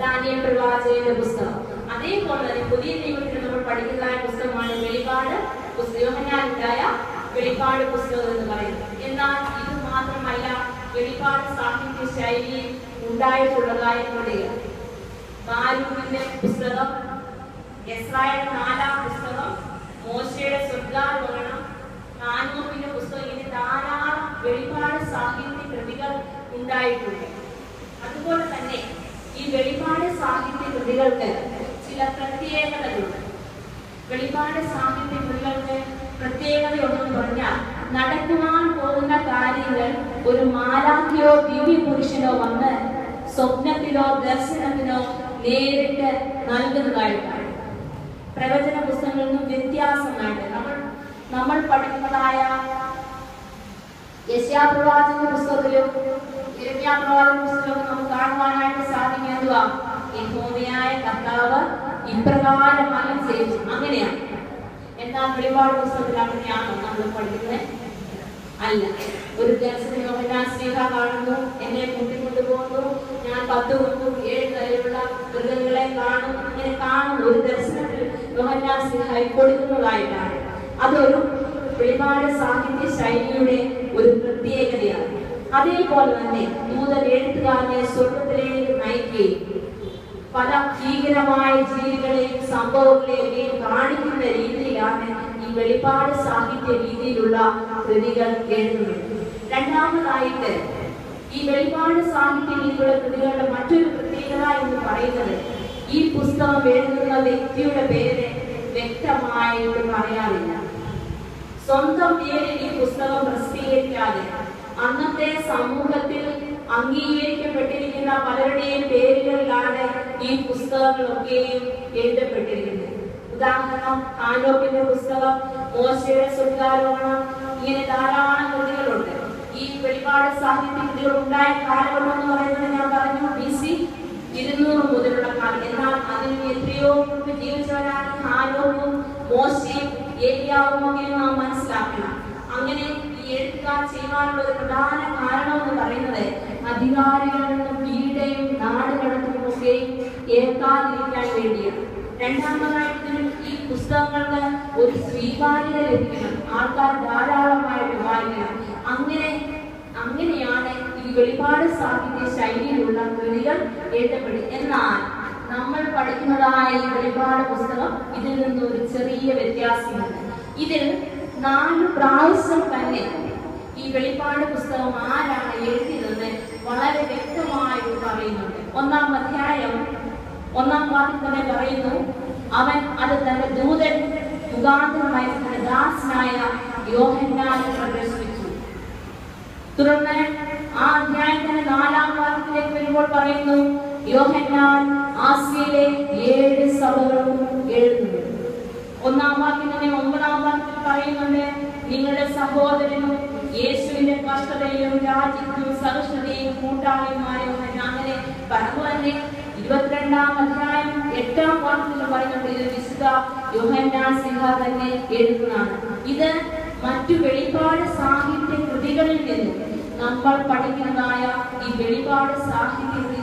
ദാനിയേൽ പ്രവാചകന്റെ പുസ്തകം. അതേപോലെ തന്നെ പുതിയ നിയമത്തിൽ നമ്മൾ പഠിക്കുന്നതായ പുസ്തകമാണ് വെളിപാട് യോഹന്നാനുണ്ടായ വെളിപാട് പുസ്തകം എന്ന് പറയുന്നത്. എന്നാൽ ഇത് മാത്രമല്ല വെളിപാട് സാഹിത്യ ശൈലി ഉണ്ടായിട്ടുള്ളതായ കൃതികൾ. ബാരൂക്കിന്റെ പുസ്തകം, എസ്രായേൽ 4-ാം പുസ്തകം, മോശയുടെ സ്വർഗ്ഗാരോഹണം, ഹാനോക്കിന്റെ പുസ്തകം, ഇങ്ങനെ ധാരാളം വെളിപാട് സാഹിത്യ കൃതികൾ ഉണ്ടായിട്ടുണ്ട്. അതുപോലെ തന്നെ ഈ വെളിപാട് സാഹിത്യ കൃതികൾക്ക് ചില പ്രത്യേകതകളുണ്ട്. വെളിപാട് സാഹിത്യ കൃതികൾക്ക് പ്രത്യേകതയൊന്നും പറഞ്ഞാൽ നടക്കുവാൻ പോകുന്ന കാര്യങ്ങൾ ഒരു മാലാഖയോ ദിവ്യ പുരുഷനോ വന്ന് സ്വപ്നത്തിലോ ദർശനത്തിനോ നേരിട്ട് നൽകുന്നതായിട്ടാണ്. പ്രവചന പുസ്തകങ്ങളിൽ നിന്നും വ്യത്യാസമായിട്ട് നമ്മൾ പഠിക്കുന്നതായ യെശയ്യാ പ്രവാചകന്റെ പുസ്തകത്തിലും യിരെമ്യാ പ്രവാചകന്റെ പുസ്തകത്തിലും നമുക്ക് കാണുവാനായിട്ട് സാധിക്കും. എന്തുവാ? യഹോവയായ കർത്താവ് ഇപ്രകാരം അരുളി ചെയ്തു. അങ്ങനെയാണ്. എന്നാൽ വെളിപാട് പുസ്തകത്തിൽ അങ്ങനെയാണോ നമ്മൾ പഠിക്കുന്നത്? അല്ല. ഒരു ദർശനം യോഹന്നാൻ ശ്ലീഹ കാണുന്നു, എന്നെ കൂട്ടിക്കൊണ്ടുപോകുന്നു, ഞാൻ 10 കൊമ്പും 7 തലയുള്ള മൃഗങ്ങളെ കാണും, അങ്ങനെ കാണുന്നു. ഒരു ദർശനത്തിൽ യോഹന്നാൻ ശ്ലീഹ കൊടുക്കുന്നതായിട്ടാണ്. അതൊരു വെളിപാട് സാഹിത്യ ശൈലിയുടെ ഒരു പ്രത്യേകതയാണ്. അതേപോലെ തന്നെ ദൂതൻ എഴുത്തുകാരനെ സ്വർഗത്തിലേക്ക് നയിക്കുകയും പല ഭീകരമായ ജീവികളെയും സംഭവങ്ങളെയും കാണിക്കുന്ന രീതിയിലാണ് ഈ വെളിപാട് സാഹിത്യ രീതിയിലുള്ള കൃതികൾ എഴുതുന്നത്. രണ്ടാമതായിട്ട് ഈ വെളിപാട് സാഹിത്യ രീതിയിലുള്ള കൃതികളുടെ മറ്റൊരു പ്രത്യേകത എന്ന് പറയുന്നത് ഈ പുസ്തകം എഴുതുന്ന വ്യക്തിയുടെ പേര് വ്യക്തമായിട്ട് പറയാറില്ല. സ്വന്തം പേരിൽ ഈ പുസ്തകം പ്രസിദ്ധീകരിക്കാതെ അന്നത്തെ സമൂഹത്തിൽ അംഗീകരിക്കപ്പെട്ടിരിക്കുന്ന പലരുടെയും പേരുകളിലാണ് ഈ പുസ്തകങ്ങളൊക്കെയും എഴുതപ്പെട്ടിരിക്കുന്നത്. ഉദാഹരണം, ഹാനോക്കിന്റെ പുസ്തകം, മോശയുടെ സ്വർഗ്ഗാരോഹണം, ഇങ്ങനെ ധാരാളം കൃതികളുണ്ട്. ഈ വെളിപാട് സാഹിത്യ കൃതികൾ ഉണ്ടായ കാലഘട്ടം എന്ന് പറയുന്നത് ഞാൻ പറഞ്ഞു BC 200 മുതലുള്ള കാലം. എന്നാൽ അതിന് എത്രയോ മുമ്പ് ജീവിച്ചവരാണ് ഹാനോക്കും മോശയും ഏലിയാവും ഒക്കെ നാം മനസ്സിലാക്കണം. അങ്ങനെ ഈ എഴുത്തുകാർ ചെയ്യുവാനുള്ള ഒരു പ്രധാന കാരണം എന്ന് പറയുന്നത് അധികാരികളിൽ നിന്നും പീഡയും നാടുകടത്തുമൊക്കെയും ഏൽക്കാതിരിക്കാൻ വേണ്ടിയാണ്. രണ്ടാമതായിട്ട് ഈ പുസ്തകങ്ങൾക്ക് ഒരു സ്വീകാര്യത ലഭിക്കണം, ആൾക്കാർ ധാരാളമായിട്ട് വായിക്കണം. അങ്ങനെയാണ് ഈ വെളിപാട് സാഹിത്യ ശൈലിയിലുള്ള കൃതികൾ എഴുതപ്പെടുന്നത്. എന്നാൽ നമ്മൾ പഠിക്കുന്നതായ ഈ വെളിപാട് പുസ്തകം ഇതിൽ നിന്നും ഒരു ചെറിയ വ്യത്യാസമുണ്ട്. ഇതിൽ 4 പ്രാവശ്യം തന്നെ ഈ വെളിപാട് പുസ്തകം ആരാണ് എഴുതിയതെന്ന് വളരെ വ്യക്തമായിട്ട് പറയുന്നുണ്ട്. 1-ാം അധ്യായം 1-ാം വാക്യം തന്നെ പറയുന്നു, അവൻ അത് തന്റെ ദൂതൻ മുഖാന്തരമായി തന്റെ ദാസനായ യോഹന്നാനെ പ്രദർശിപ്പിച്ചു. തുടർന്ന് ആ അധ്യായത്തിന്റെ 4-ാം വാക്യത്തിലേക്ക് വരുമ്പോൾ പറയുന്നു, യോഹന്നാൻ ആസിയയിലെ 7 സഭകളും എഴുതുന്നു. 1-ാം വാക്യത്തിലെ 9-ാം വാക്യത്തിൽ പറയുന്നുണ്ട്, നിങ്ങളുടെ സഹോദരനും യേശുവിന്റെ കഷ്ടതയിലും രാജ്യത്തിലും സഹിഷ്ണുതയും കൂട്ടാളിയുമായ അങ്ങനെ പറഞ്ഞു തന്നെ 22-ാം അധ്യായം 8-ാം വാക്യത്തിൽ പറയുന്നുണ്ട്, ഇത് വിശുദ്ധ യോഹന്നാൻ സ്ലീഹ തന്നെ എഴുതുന്നതാണ്. ഇത് മറ്റു വെളിപാട് സാഹിത്യ കൃതികളിൽ നിന്നും നമ്മൾ പഠിക്കുന്നതായ ഈ വെളിപാട് സാഹിത്യത്തിൽ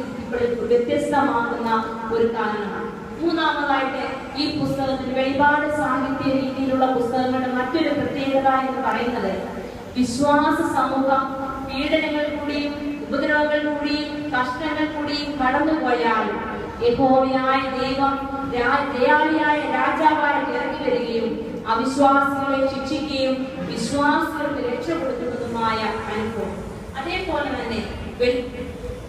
വ്യത്യസ്തമാകുന്ന ഒരു കാരണമാണ്. മൂന്നാമതായിട്ട് ഈ പുസ്തകത്തിൽ വെളിപാട് സാഹിത്യ രീതിയിലുള്ള പുസ്തകങ്ങളുടെ മറ്റൊരു പ്രത്യേകത എന്ന് പറയുന്നത്, വിശ്വാസ സമൂഹം പീഡനങ്ങൾ കൂടിയും ഉപദ്രവങ്ങൾ കൂടിയും കഷ്ടങ്ങൾ കൂടിയും കടന്നുപോയാലും യഹോവയായ ദൈവം ദയാളിയായ രാജാവായി ഇറങ്ങി വരികയും അവിശ്വാസികളെ ശിക്ഷിക്കുകയും വിശ്വാസികൾക്ക് രക്ഷപ്പെടുത്തുന്നതുമായ അനുഭവം. അതേപോലെ തന്നെ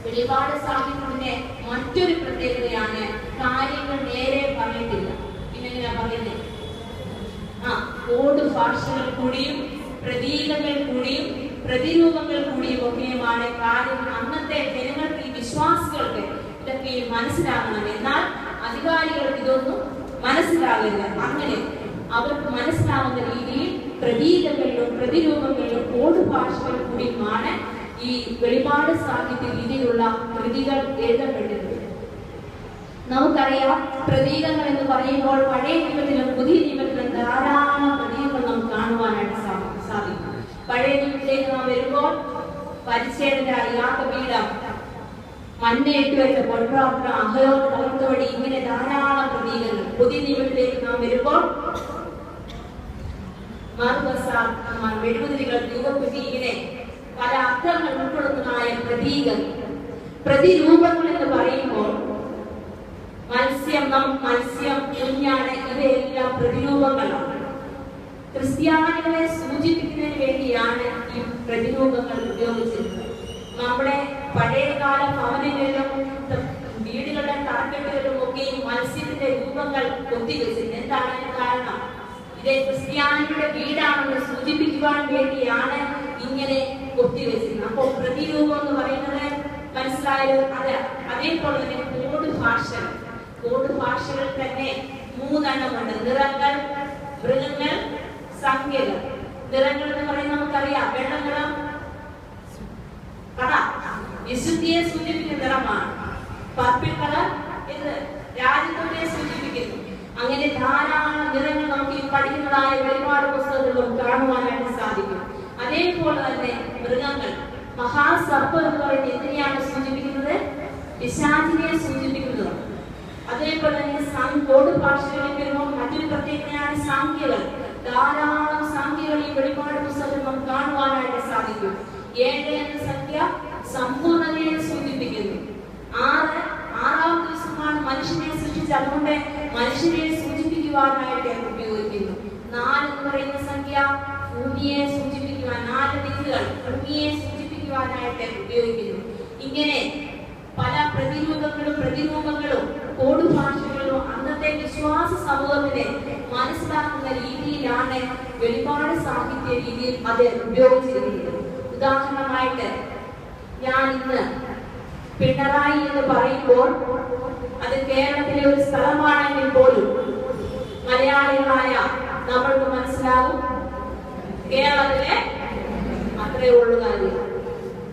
വെളിപാട് സാഹിത്യത്തിന്റെ മറ്റൊരു പ്രത്യേകതയാണ് കാര്യങ്ങൾ നേരെ പറഞ്ഞിട്ടില്ല. പിന്നെങ്ങനെയാ പറയുന്നത്? കോഡ് ഭാഷകൾ കൂടിയും പ്രതീകങ്ങൾ കൂടിയും പ്രതിരൂപങ്ങൾ കൂടിയും ഒക്കെയുമാണ് കാര്യങ്ങൾ അന്നത്തെ ജനങ്ങൾക്ക്, ഈ വിശ്വാസികൾക്ക് ഇതൊക്കെ മനസ്സിലാകണം. എന്നാൽ അധികാരികൾക്ക് ഇതൊന്നും മനസ്സിലാകില്ല. അങ്ങനെ അവർക്ക് മനസ്സിലാവുന്ന രീതിയിൽ പ്രതീകങ്ങളിലും പ്രതിരൂപങ്ങളിലും കോഡ് ഭാഷകൾ കൂടിയുമാണ് ഈ വെളിപാട് സാഹിത്യ രീതിയിലുള്ള കൃതികൾ എഴുതപ്പെട്ടിരുന്നത്. നമുക്കറിയാം, പ്രതീകങ്ങൾ എന്ന് പറയുമ്പോൾ പഴയ നിയമത്തിലും പുതിയ നിയമത്തിലും ധാരാളം പ്രതീകങ്ങൾ നമുക്ക് കാണുവാനായിട്ട് സാധിക്കും. പഴയ നിയമത്തിലേക്ക് നാം വരുമ്പോൾ പരിച്ഛേദന, യാഗപീഠം, മഞ്ഞയിട്ട് വെച്ച പൊൻപാത്രം, അഹരോൻ തകർത്തുവടി, ഇങ്ങനെ ധാരാളം പ്രതീകങ്ങൾ. പുതിയ നിയമത്തിലേക്ക് നാം വരുമ്പോൾ മെഴുകുതിരികൾ, രൂപക്കുറ്റി, ഇങ്ങനെ പല അർത്ഥങ്ങൾ ഉൾക്കൊള്ളുന്നതായ പ്രതീകങ്ങൾ. പ്രതിരൂപങ്ങൾ എന്ന് പറയുമ്പോൾ മത്സ്യം, കുഞ്ഞാട്, ഇവയെല്ലാം പ്രതിരൂപങ്ങളാണ്. ക്രിസ്ത്യാനികളെ സൂചിപ്പിക്കുന്നതിന് വേണ്ടിയാണ് ഈ പ്രതിരൂപങ്ങൾ ഉപയോഗിച്ചിരുന്നത്. നമ്മുടെ പഴയകാല ഭവനങ്ങളിലും വീടുകളുടെ തറക്കെട്ടുകളിലും ഒക്കെ മത്സ്യത്തിന്റെ രൂപങ്ങൾ കൊത്തിവെച്ചിരുന്നു. എന്താണ് അതിന് കാരണം? ഇത് ക്രിസ്ത്യാനിയുടെ വീടാണെന്ന് സൂചിപ്പിക്കുവാൻ വേണ്ടിയാണ് ഇങ്ങനെ കൊത്തിവെച്ചിരുന്നത്. അപ്പോൾ പ്രതിരൂപം എന്ന് പറയുന്നത് മനസ്സിലായത് അത്. അതേപോലെ തന്നെ കോഡ് ഭാഷകൾ തന്നെ 3 എണ്ണമുണ്ട്. നിറങ്ങൾ, മൃഗങ്ങൾ, സംഖ്യകൾ. നിറങ്ങൾ എന്ന് പറയുന്നത് നമുക്കറിയാം, വെള്ള നിറം വിശുദ്ധിയെ സൂചിപ്പിക്കുന്ന നിറമാണ്. പർപ്പിൾ കളർ ഇത് രാജ്യത്തെ സൂചിപ്പിക്കുന്നു. അങ്ങനെ ധാരാളം നിറങ്ങൾ നമുക്ക് ഈ പഠിക്കുന്നതായ വെളിപാട് പുസ്തകത്തിലും കാണുവാനായിട്ട് സാധിക്കും. അതേപോലെ തന്നെ മൃഗങ്ങൾ, മഹാസർപ്പം എന്ന് പറയുന്നത് എന്തിനെയാണ് സൂചിപ്പിക്കുന്നത്? പിശാചിനെ സൂചിപ്പിക്കുന്നത്. അതേപോലെ തന്നെ കോഡ് ഭാഷകളിൽ വരുമ്പോൾ മറ്റൊരു പ്രത്യേകതയാണ് സംഖ്യകൾ. ധാരാളം സംഖ്യകൾ ഈ വെളിപാട് പുസ്തകത്തിൽ നമുക്ക് കാണുവാനായിട്ട് സാധിക്കും. 7 എന്ന സംഖ്യ സമ്പൂർണ്ണതയെ സൂചിപ്പിക്കുന്നു. 6-ാം ദിവസമാണ് മനുഷ്യനെ സൃഷ്ടിച്ചത്, അതുകൊണ്ട് മനുഷ്യനെ സൂചിപ്പിക്കുവാനായിട്ട് ഉപയോഗിക്കുന്നു. 4 എന്ന് പറയുന്ന സംഖ്യ ഭൂമിയെ സൂചിപ്പിക്കുവാൻ, 4 ദിക്കുകൾ ഭൂമിയെ സൂചിപ്പിക്കുവാനായിട്ട് ഉപയോഗിക്കുന്നു. ഇങ്ങനെ പല പ്രതിരൂപങ്ങളും കോഡ് ഭാഷകളും അന്നത്തെ വിശ്വാസ സമൂഹത്തിനെ മനസ്സിലാക്കുന്ന രീതിയിലാണ് വെളിപാട് സാഹിത്യ രീതിയിൽ അത് ഉപയോഗിച്ചിരിക്കുന്നത്. ഉദാഹരണമായിട്ട് ഞാൻ ഇന്ന് പിണറായി എന്ന് പറയുമ്പോൾ അത് കേരളത്തിലെ ഒരു സ്ഥലമാണെങ്കിൽ പോലും മലയാളികളായ നമ്മൾക്ക് മനസ്സിലാകും കേരളത്തിലെ അത്രേ ഉള്ളു കാര്യം,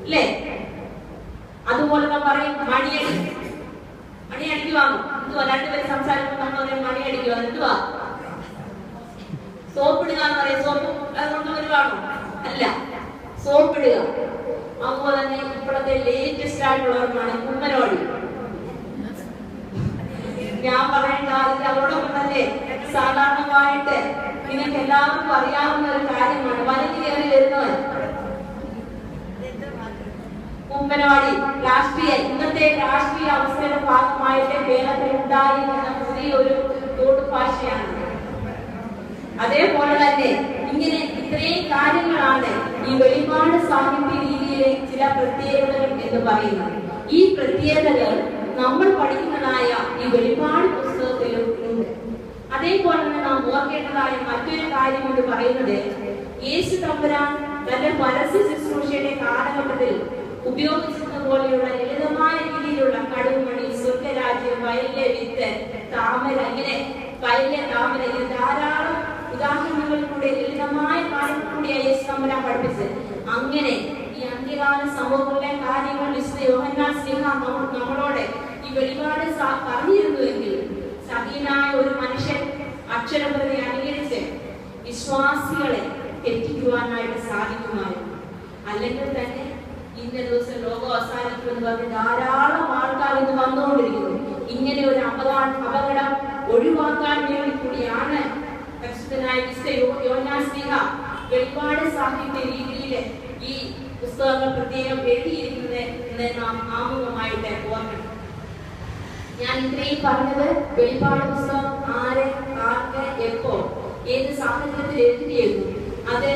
അല്ലേ? അതുപോലെ നാം പറയും മണിയടിക്കുവാങ്ങും. എന്തുവാ? രണ്ടുപേരും സംസാരിക്കുമ്പോൾ നമ്മൾ പറയും മണിയടിക്കുക. എന്തുവാ? സോപ്പിടുക എന്ന് പറയും. സോപ്പ് അതുകൊണ്ട് വരുവാണോ? അല്ല, സോപ്പിടുക. അതുപോലെ തന്നെ ഇപ്പോഴത്തെ ലേറ്റസ്റ്റ് ആയിട്ടുള്ളവരാണ് കുമ്മനോടി. ഞാൻ പറയേണ്ട അതിന്റെ അതോടൊപ്പം തന്നെ സാധാരണമായിട്ട് നിങ്ങൾക്ക് എല്ലാവർക്കും അറിയാവുന്ന ഒരു കാര്യമാണ് വലിഞ്ഞു കയറി വരുന്നവർ. കുമ്മനോടി ഇന്നത്തെ രാഷ്ട്രീയ അവസ്ഥയുടെ ഭാഗമായിട്ട് കേരളത്തിൽ ഉണ്ടായിരുന്ന പുതിയൊരു കോഡ് ഭാഷയാണ്. അതേപോലെ തന്നെ ഇങ്ങനെ ഇത്രയും കാര്യങ്ങളാണ് ഈ വെളിപാട് സാഹിത്യ രീതിയിലെ ചില പ്രത്യേകതകൾ എന്ന് പറയുന്നത്. ഈ പ്രത്യേകതകൾ നമ്മൾ പഠിക്കുന്നതായ ഈ വെളിപാട് പുസ്തകത്തിലും ഉണ്ട്. അതേപോലെ തന്നെ നാം ഓർക്കേണ്ടതായ മറ്റൊരു കാര്യം എന്ന് പറയുന്നത്, യേശു തമ്പുരാൻ തന്റെ പരസ്യ ശുശ്രൂഷയുടെ കാലഘട്ടത്തിൽ ഉപയോഗിച്ചിരുന്ന പോലെയുള്ള ലളിതമായ രീതിയിലുള്ള കടുകുമണി, വയലിലെ വിത്ത്, താമര, ഇങ്ങനെ വയലിലെ താമര, ഇങ്ങനെ ധാരാളം ഉദാഹരണങ്ങളിലൂടെ ലളിതമായ കാര്യങ്ങളിലൂടെയാണ് യേശു തമ്പുരാൻ പഠിപ്പിച്ചത്. അങ്ങനെ ഈ അന്ത്യകാല സംഭവങ്ങളിലെ കാര്യങ്ങൾ വിശുദ്ധ യോഹന്നാൻ ശ്ലീഹ നമ്മളോട് ഈ വെളിപാട് പറഞ്ഞിരുന്നുവെങ്കിൽ സഹീനായ ഒരു മനുഷ്യൻ അക്ഷരപ്രതി അനുകരിച്ച് വിശ്വാസികളെ തെറ്റിക്കുവാനായിട്ട് സാധിക്കുമായിരുന്നു. അല്ലെങ്കിൽ തന്നെ ഇന്ന ദിവസം ലോകം അവസാനിക്കുമെന്ന് പറഞ്ഞ് ധാരാളം ആൾക്കാർ ഇന്ന് വന്നുകൊണ്ടിരിക്കുന്നു. ഇങ്ങനെ ഒരു അപകടം ഒഴിവാക്കാൻ വേണ്ടി കൂടിയാണ് പരിശുദ്ധനായ വിശുദ്ധ യോഹന്നാൻ ശ്ലീഹ വെളിപാട് സാഹിത്യ രീതിയിൽ ഈ പുസ്തകങ്ങൾ പ്രത്യേകം എഴുതിയിരിക്കുന്നത് എന്ന് നാം ആമുഖമായിട്ട് ഓർക്കണം. ഞാൻ ഇത്രയും പറഞ്ഞത് വെളിപാട് പുസ്തകം ആര്, ആർക്ക്, എപ്പോ, ഏത് സാഹചര്യത്തിൽ എഴുതിയിരുന്നു, അത്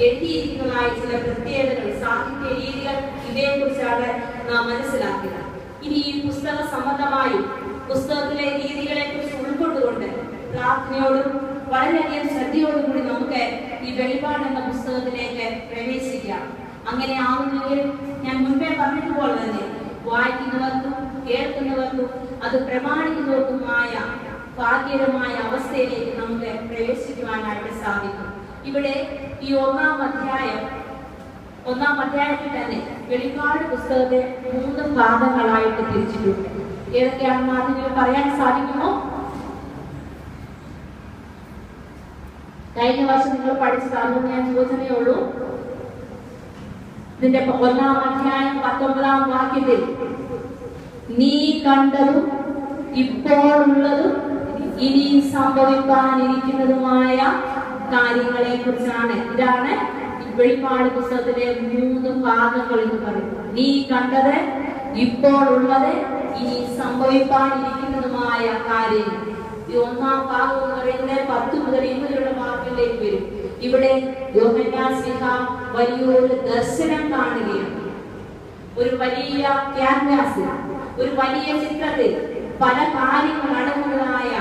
എഴുതിയിരിക്കുന്നതായ ചില പ്രത്യേകതകൾ, സാഹിത്യ രീതികൾ, ഇതേക്കുറിച്ചാണ് നാം മനസ്സിലാക്കുക. ഇനി ഈ പുസ്തക സംബന്ധമായി പുസ്തകത്തിലെ രീതികളെ കുറിച്ച് ഉൾക്കൊണ്ടുകൊണ്ട് പ്രാർത്ഥനയോടും വളരെയധികം ശ്രദ്ധയോടും കൂടി നമുക്ക് ഈ വെളിപാട് എന്ന പുസ്തകത്തിലേക്ക് പ്രവേശിക്കാം. അങ്ങനെ ആവുന്നെങ്കിൽ ഞാൻ മുൻപേ പറഞ്ഞതുപോലെ തന്നെ വായിക്കുന്നവർക്കും കേൾക്കുന്നവർക്കും അത് പ്രമാണിക്കുന്നവർക്കുമായ ഭാഗ്യകരമായ അവസ്ഥയിലേക്ക് നമുക്ക് പ്രവേശിക്കുവാനായിട്ട് സാധിക്കും. ഇവിടെ ഈ ഒന്നാം അധ്യായത്തിൽ തന്നെ വെളിപാട് പുസ്തകത്തെ 3 ഭാഗങ്ങളായിട്ട് തിരിച്ചിട്ടുണ്ട്. ഏതൊക്കെയാണെന്ന് ആദ്യം പറയാൻ സാധിക്കുമോ? കഴിഞ്ഞ വർഷം നിങ്ങൾ പഠിച്ചതാണെന്ന് ഞാൻ ചോദിച്ചതേ ഉള്ളൂ. ഇതിന്റെ 1-ാം അധ്യായം 19-ാം വാക്യത്തിൽ നീ കണ്ടതും ഇപ്പോഴുള്ളതും ഇനി സംഭവിക്കാനിരിക്കുന്നതുമായ കാര്യങ്ങളെ കുറിച്ചാണ്. ഇതാണ് വെളിപാട് പുസ്തകത്തിലെ 3 ഭാഗങ്ങൾ എന്ന് പറയുന്നത്. നീ കണ്ടത്, ഇപ്പോൾ ഉള്ളത്, ഇനി സംഭവിക്കാനിരിക്കുന്നതുമായ കാര്യങ്ങൾ. ഈ 1-ാം ഭാഗം എന്ന് പറയുന്നത് 10 മുതൽ 20 വാക്യങ്ങളിലേക്ക് വരും. ഇവിടെ യോഹന്നാൻ ശ്ലീഹ വലിയൊരു ദർശനം കാണുകയാണ്. ഒരു വലിയ ക്യാൻവാസിൽ, ഒരു വലിയ ചിത്രത്തിൽ പല കാര്യങ്ങൾ അടങ്ങുന്നതായ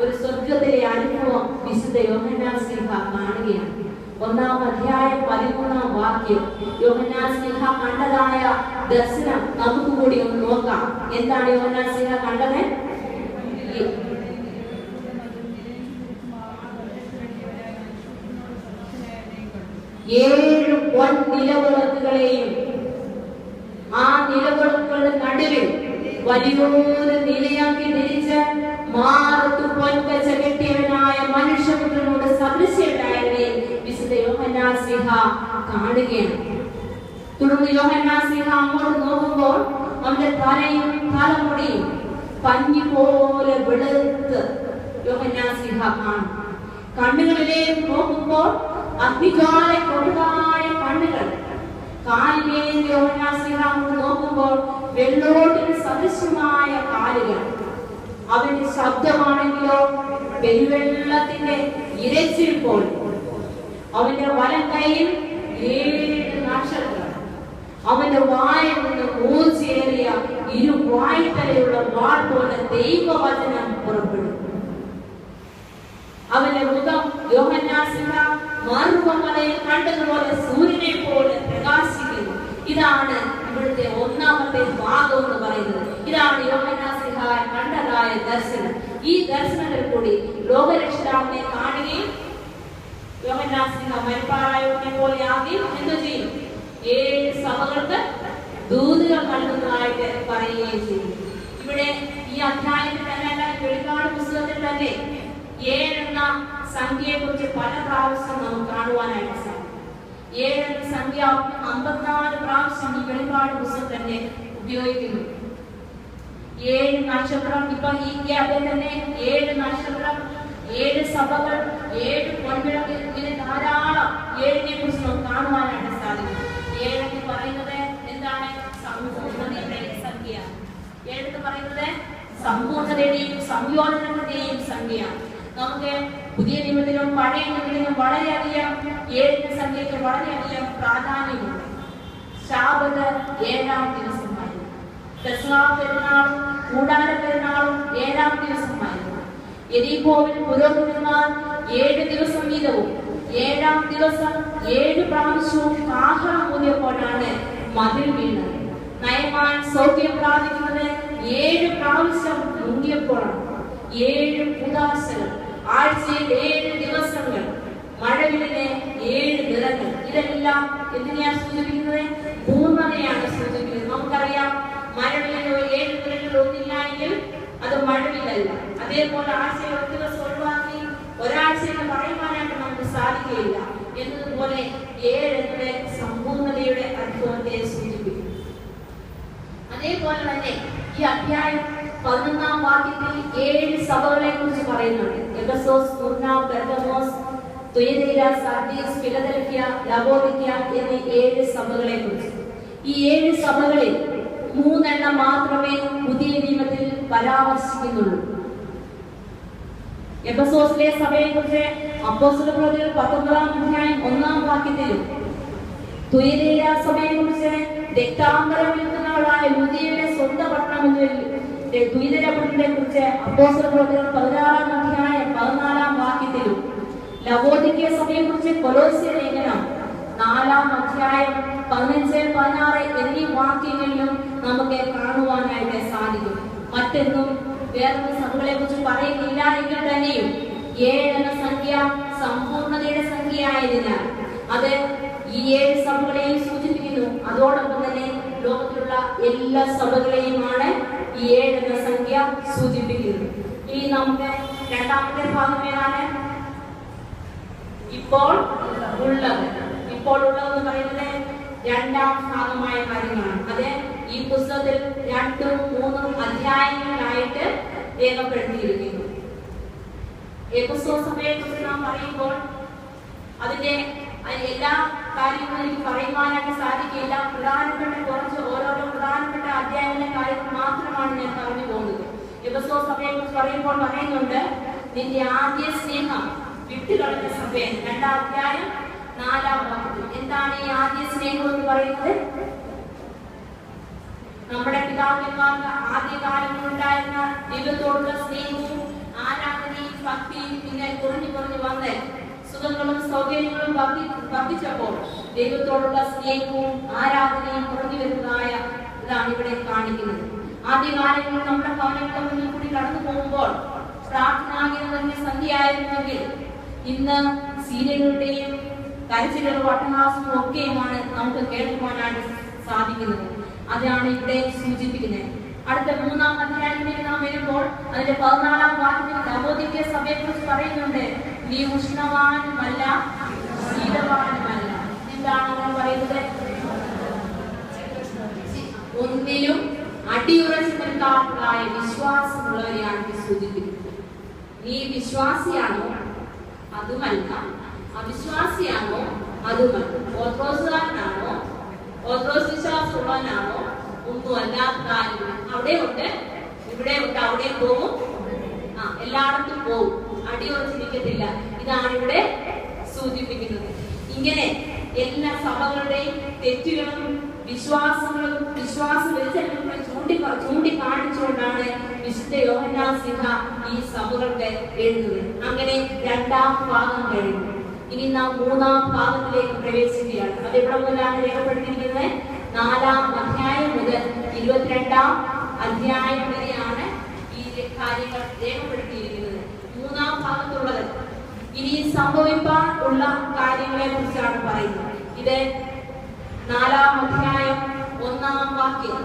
ഒരു സ്വർഗത്തിലെ അനുഭവം വിശുദ്ധ യോഹന്നാൻ ശ്ലീഹ കാണുകയാണ്. 1-ാം അധ്യായം 13-ാം വാക്യം യോഹന്നാൻ ശ്ലീഹ കണ്ടതായ ദർശനം നമുക്ക് കൂടി ഒന്ന് നോക്കാം. എന്താണ് യോഹന്നാൻ ശ്ലീഹ കണ്ടത്? 7 പൊൻനിലവിളക്കുകളെയും ആ നിലവിളക്കുകളുടെ നടുവിൽ വലിയൊരു നിലയാക്കി തിരിച്ച് മാറത്തു പൊൻകച്ച കെട്ടിയവനായ മനുഷ്യപുത്രനോട് സദൃശ്യനായവനെ വിശുദ്ധ യോഹന്നാൻ ശ്ലീഹ കാണുകയാണ്. തുടർന്ന് യോഹന്നാൻ ശ്ലീഹ അങ്ങോട്ട് നോക്കുമ്പോൾ അവന്റെ തലയും തലമുടിയും പഞ്ഞി പോലെ വെളുത്ത് യോഹന്നാൻ ശ്ലീഹ കാണും. കണ്ണുകളിലേക്ക് നോക്കുമ്പോൾ അഗ്നിജ്വാല കൊണ്ടുതായ കണ്ണുകൾ, കാലിലേക്ക് യോഹന്നാൻ ശ്ലീഹ നോക്കുമ്പോൾ വെള്ളോട്ടിന് സദൃശമായ കാലുകൾ. അവന്റെ ശബ്ദമാണെങ്കിലോ പെരുവെള്ളത്തിന്റെ ഇരച്ചിൽ പോലെ. അവന്റെ വലം കൈയിൽ 7 നക്ഷത്രങ്ങൾ. അവന്റെ വായിൽ നിന്ന് മൂർച്ചയേറിയ ഇരുവായ്ത്തലയുള്ള വാൾ പോലെ ദൈവവചനം പുറപ്പെടും. അവന്റെ മുഖം യോഹന്നാൻ ശ്ലീഹ മറുപമലയിൽ കണ്ടതുപോലെ സൂര്യനെ പോലെ പ്രകാശിക്കുന്നു. ഇതാണ് ഇവിടുത്തെ 1-ാമത്തെ ഭാഗം എന്ന് പറയുന്നത്. ഇതാണ് യോഹന്നാൻ ശ്ലീഹ കണ്ടതായ ദർശനം. ഈ ദർശനത്തിൽ കൂടി ലോകരക്ഷിതാവിനെ കാണുകയും യോഹന്നാൻ ശ്ലീഹ മരിപ്പാറായവനെ പോലെ ആദ്യം എന്തു ചെയ്യും? 7 സഭകൾക്ക് ദൂതുകൾ നൽകുന്നതായിട്ട് പറയുകയും ചെയ്യും. ഇവിടെ ഈ അധ്യായത്തിൽ തന്നെ വെളിപാട് പുസ്തകത്തിൽ തന്നെ 7 എന്ന സംഖ്യയെ കുറിച്ച് പല പ്രാവശ്യം നമുക്ക് കാണുവാനായിട്ട് സാധിക്കും. 7 എന്ന സംഖ്യ 54 പ്രാവശ്യം ഈ വെളിപാട് പുസ്തകം തന്നെ ഉപയോഗിക്കുന്നു. 7 നക്ഷത്രം, ഇപ്പൊ ഈ ഗ്യാപ്പിൽ തന്നെ 7 നക്ഷത്രം, 7 സഭകൾ, 7 പൊൻവിളക്ക്, ഇങ്ങനെ ധാരാളം 7നെ കുറിച്ച് നമുക്ക് കാണുവാനായിട്ട് സാധിക്കും. 7 എന്ന് പറയുന്നത് എന്താണ്? സമ്പൂർണ്ണതയുടെ സംഖ്യ. 7 എന്ന് പറയുന്നത് സമ്പൂർണ്ണതയുടെയും സംയോജനത്തിന്റെയും സംഖ്യയാണ്. നമുക്ക് പുതിയ നിയമത്തിലും പഴയ നിയമത്തിലും വളരെയധികം 7 സംഖ്യയ്ക്ക് വളരെയധികം പ്രാധാന്യമുണ്ട്. ശാബത്ത് 7-ാം ദിവസമായിരുന്നു. പെസഹാ പെരുന്നാളും കൂടാര പെരുന്നാളും 7-ാം ദിവസമായിരുന്നു. യെരിഹോവിൽ പുരോഹിതന്മാർ 7 ദിവസം വീതവും 7-ാം ദിവസം 7 പ്രാവശ്യവും കാഹളം ഊതിയപ്പോഴാണ് മതിൽ വീണത്. നയമാൻ സൗഖ്യം പ്രാപിക്കുന്നത് 7 പ്രാവശ്യം മുങ്ങിയപ്പോഴാണ് 7 കൂദാശകൾ, ആഴ്ചയിൽ 7 ദിവസങ്ങൾ, മഴവില്ലിന് 7 നിറങ്ങൾ. ഇതെല്ലാം എന്തിനെയാണ് സൂചിപ്പിക്കുന്നത്? പൂർണ്ണതയാണ് സൂചിപ്പിക്കുന്നത്. നമുക്കറിയാം മഴവില്ലിന് 7 നിറങ്ങൾ ഒന്നില്ലെങ്കിൽ അത് മഴവില്ലല്ല. അതേപോലെ ആഴ്ചയിൽ ഒരു ദിവസം ഒഴിവാക്കി ഒരാഴ്ചയിൽ പറയുവാനായിട്ട് നമുക്ക് സാധിക്കുകയില്ല. എന്നതുപോലെ 7 എന്നത് സമ്പൂർണ്ണതയുടെ അനുഭവത്തെ സൂചിപ്പിക്കുന്നു. അതേപോലെ തന്നെ ഈ അധ്യായം 11-ാം വാക്യത്തിൽ 7 സഭകളെ കുറിച്ച് പറയുന്നുണ്ട്. എഫെസോസ്, സ്മുർന, പെർഗമോസ്, തുയതൈര, സാർദീസ്, ഫിലദൽഫിയ, ലവോദിക്ക എന്നീ 7 സഭകളെ കുറിച്ച്. ഈ 7 സഭകളിൽ 3 എണ്ണം മാത്രമേ പുതിയ നിയമത്തിൽ പരാമർശിക്കുന്നുള്ളൂ. എഫെസോസിലെ സഭയെ കുറിച്ച് അപ്പോസ്തലപ്രവൃത്തികൾ 19-ാം അധ്യായം 1-ാം വാക്യത്തിലും, തുയതൈര സഭയെ കുറിച്ച് രക്താംബരം വിൽക്കുന്നവളായ ലുദിയയുടെ സ്വന്തം പട്ടണമെന്ന് തുയതൈര പട്ടണത്തെ കുറിച്ച് അപ്പോസ്തലപ്രവൃത്തികൾ 16-ാം അധ്യായം 14-ാം വാക്യത്തിലും, ലവോദിക്ക സഭയെ കുറിച്ച് കൊലോസ്യ ലേഖനം 4-ാം അധ്യായം 15, 16 എന്നീ വാക്യങ്ങളിലും നമുക്ക് കാണുവാനായിട്ട് സാധിക്കും. മറ്റൊന്നും വേറൊരു സഭകളെ കുറിച്ച് പറയുന്നില്ല എങ്കിൽ തന്നെയും 7 എന്ന സംഖ്യ സമ്പൂർണ്ണതയുടെ സംഖ്യയായതിനാൽ അത് ഈ 7 സഭകളെയും സൂചിപ്പിക്കുന്നു. അതോടൊപ്പം തന്നെ ലോകത്തിലുള്ള എല്ലാ സഭകളെയുമാണ് ഈ 7 എന്ന സംഖ്യ സൂചിപ്പിക്കുന്നത്. ഇനി നമുക്ക് രണ്ടാമത്തെ ഭാഗം ഏതാണ്? ഇപ്പോൾ ഉള്ളത്. ഇപ്പോൾ ഉള്ളതെന്ന് പറയുന്നത് 2-ാം ഭാഗമായ കാര്യങ്ങളാണ്. അത് ഈ പുസ്തകത്തിൽ 2, 3 അധ്യായങ്ങളിലായിട്ട് രേഖപ്പെടുത്തിയിരിക്കുന്നു. എഫെസോസ് സഭയെ കുറിച്ച് നാം പറയുമ്പോൾ അതിന്റെ എല്ലാ കാര്യങ്ങളും എനിക്ക് പറയുവാനായിട്ട് സാധിക്കില്ല. പ്രധാനപ്പെട്ട കുറച്ച് ഓരോരോ പ്രധാനപ്പെട്ട അധ്യായങ്ങളിലെ കാര്യങ്ങൾ മാത്രമാണ് ഞാൻ പറഞ്ഞു പോകുന്നത്. എഫെസോസ് സഭയെ കുറിച്ച് പറയുമ്പോൾ പറയുന്നുണ്ട്, നിന്റെ ആദ്യ സ്നേഹം വിട്ടുകളഞ്ഞ സഭയെ. 2-ാം അധ്യായം 4-ാം വാക്യത്തിൽ എന്താണ് ഈ ആദ്യ സ്നേഹം എന്ന് പറയുന്നത്? നമ്മുടെ പിതാക്കന്മാർക്ക് ആദ്യകാലങ്ങളിലുണ്ടായിരുന്ന ദൈവത്തോടുള്ള സ്നേഹവും ആരാധനയും ഭക്തിയും പിന്നെ കുറഞ്ഞു വന്ന് സുഖങ്ങളും സൗകര്യങ്ങളും വർദ്ധിച്ചപ്പോൾ ദൈവത്തോടുള്ള സ്നേഹവും ആരാധനയും കുറഞ്ഞു വരുന്നതായ ഇതാണ് ഇവിടെ കാണിക്കുന്നത്. ആദ്യകാലങ്ങളിൽ നമ്മുടെ ഭവനങ്ങളുടെ മുന്നിൽ കൂടി കടന്നു പോകുമ്പോൾ പ്രാർത്ഥനാഗീതത്തിന്റെ സന്ധ്യയായിരുന്നെങ്കിൽ ഇന്ന് സീരിയലുകളുടെയും കരച്ചിലുകളും വട്ടഹാസവും ഒക്കെയുമാണ് നമുക്ക് കേൾക്കുവാനായിട്ട് സാധിക്കുന്നത്. അതാണ് ഇവിടെ സൂചിപ്പിക്കുന്നത്. അടുത്ത 3-ാം അധ്യായത്തിലേക്ക് നാം വരുമ്പോൾ അതിന്റെ 14-ാം വാക്യത്തിൽ ലവോദിക്ക സഭയെ കുറിച്ച് പറയുന്നുണ്ട്, നീ ഉഷ്ണവാനുമല്ല ശീതവാനുമല്ല. എന്താണ് നമ്മൾ പറയുന്നത്? ഒന്നിലും അടിയുറച്ചു നിൽക്കാത്തതായ വിശ്വാസമുള്ളവരെയാണ് സൂചിപ്പിക്കുന്നത്. നീ വിശ്വാസിയാണോ? അതുമല്ല. അവിശ്വാസിയാണോ? അതുമല്ല. ഓർത്തോസുകാരനാണോ? ഓർത്തോസ് വിശ്വാസമുള്ളവനാണോ? ഒന്നും അല്ലാത്ത കാര്യങ്ങൾ അവിടെ ഉണ്ട്, ഇവിടെ ഉണ്ട്, അവിടെ പോകും, എല്ലായിടത്തും പോകും, അടിയുറച്ചിരിക്കത്തില്ല. ഇതാണ് ഇവിടെ സൂചിപ്പിക്കുന്നത്. ഇങ്ങനെ എല്ലാ സഭകളുടെയും തെറ്റുകളും വിശ്വാസങ്ങളും വിശ്വാസ വ്യതിചലനങ്ങളും ചൂണ്ടിക്കാണിച്ചുകൊണ്ടാണ് വിശുദ്ധ യോഹന്നാൻ സ്ലീഹ ഈ സഭകൾക്ക് എഴുതുന്നത്. അങ്ങനെ 2-ാം ഭാഗം കഴിഞ്ഞു. ഇനി നാം 3-ാം ഭാഗത്തിലേക്ക് പ്രവേശിക്കുകയാണ്. അത് എവിടെ മുതലാണ് രേഖപ്പെടുത്തിയിരിക്കുന്നത്? 4-ാം അധ്യായം മുതൽ 22-ാം അധ്യായം വരെയാണ് ഈ കാര്യങ്ങൾ രേഖപ്പെടുത്തിയിരിക്കുന്നത്. 3-ാം ഭാഗത്തുള്ളത് ഇനി സംഭവിപ്പാൻ ഉള്ള കാര്യങ്ങളെ കുറിച്ചാണ് പറയുന്നത്. ഇത് 4-ാം അധ്യായം 1-ാം വാക്യം.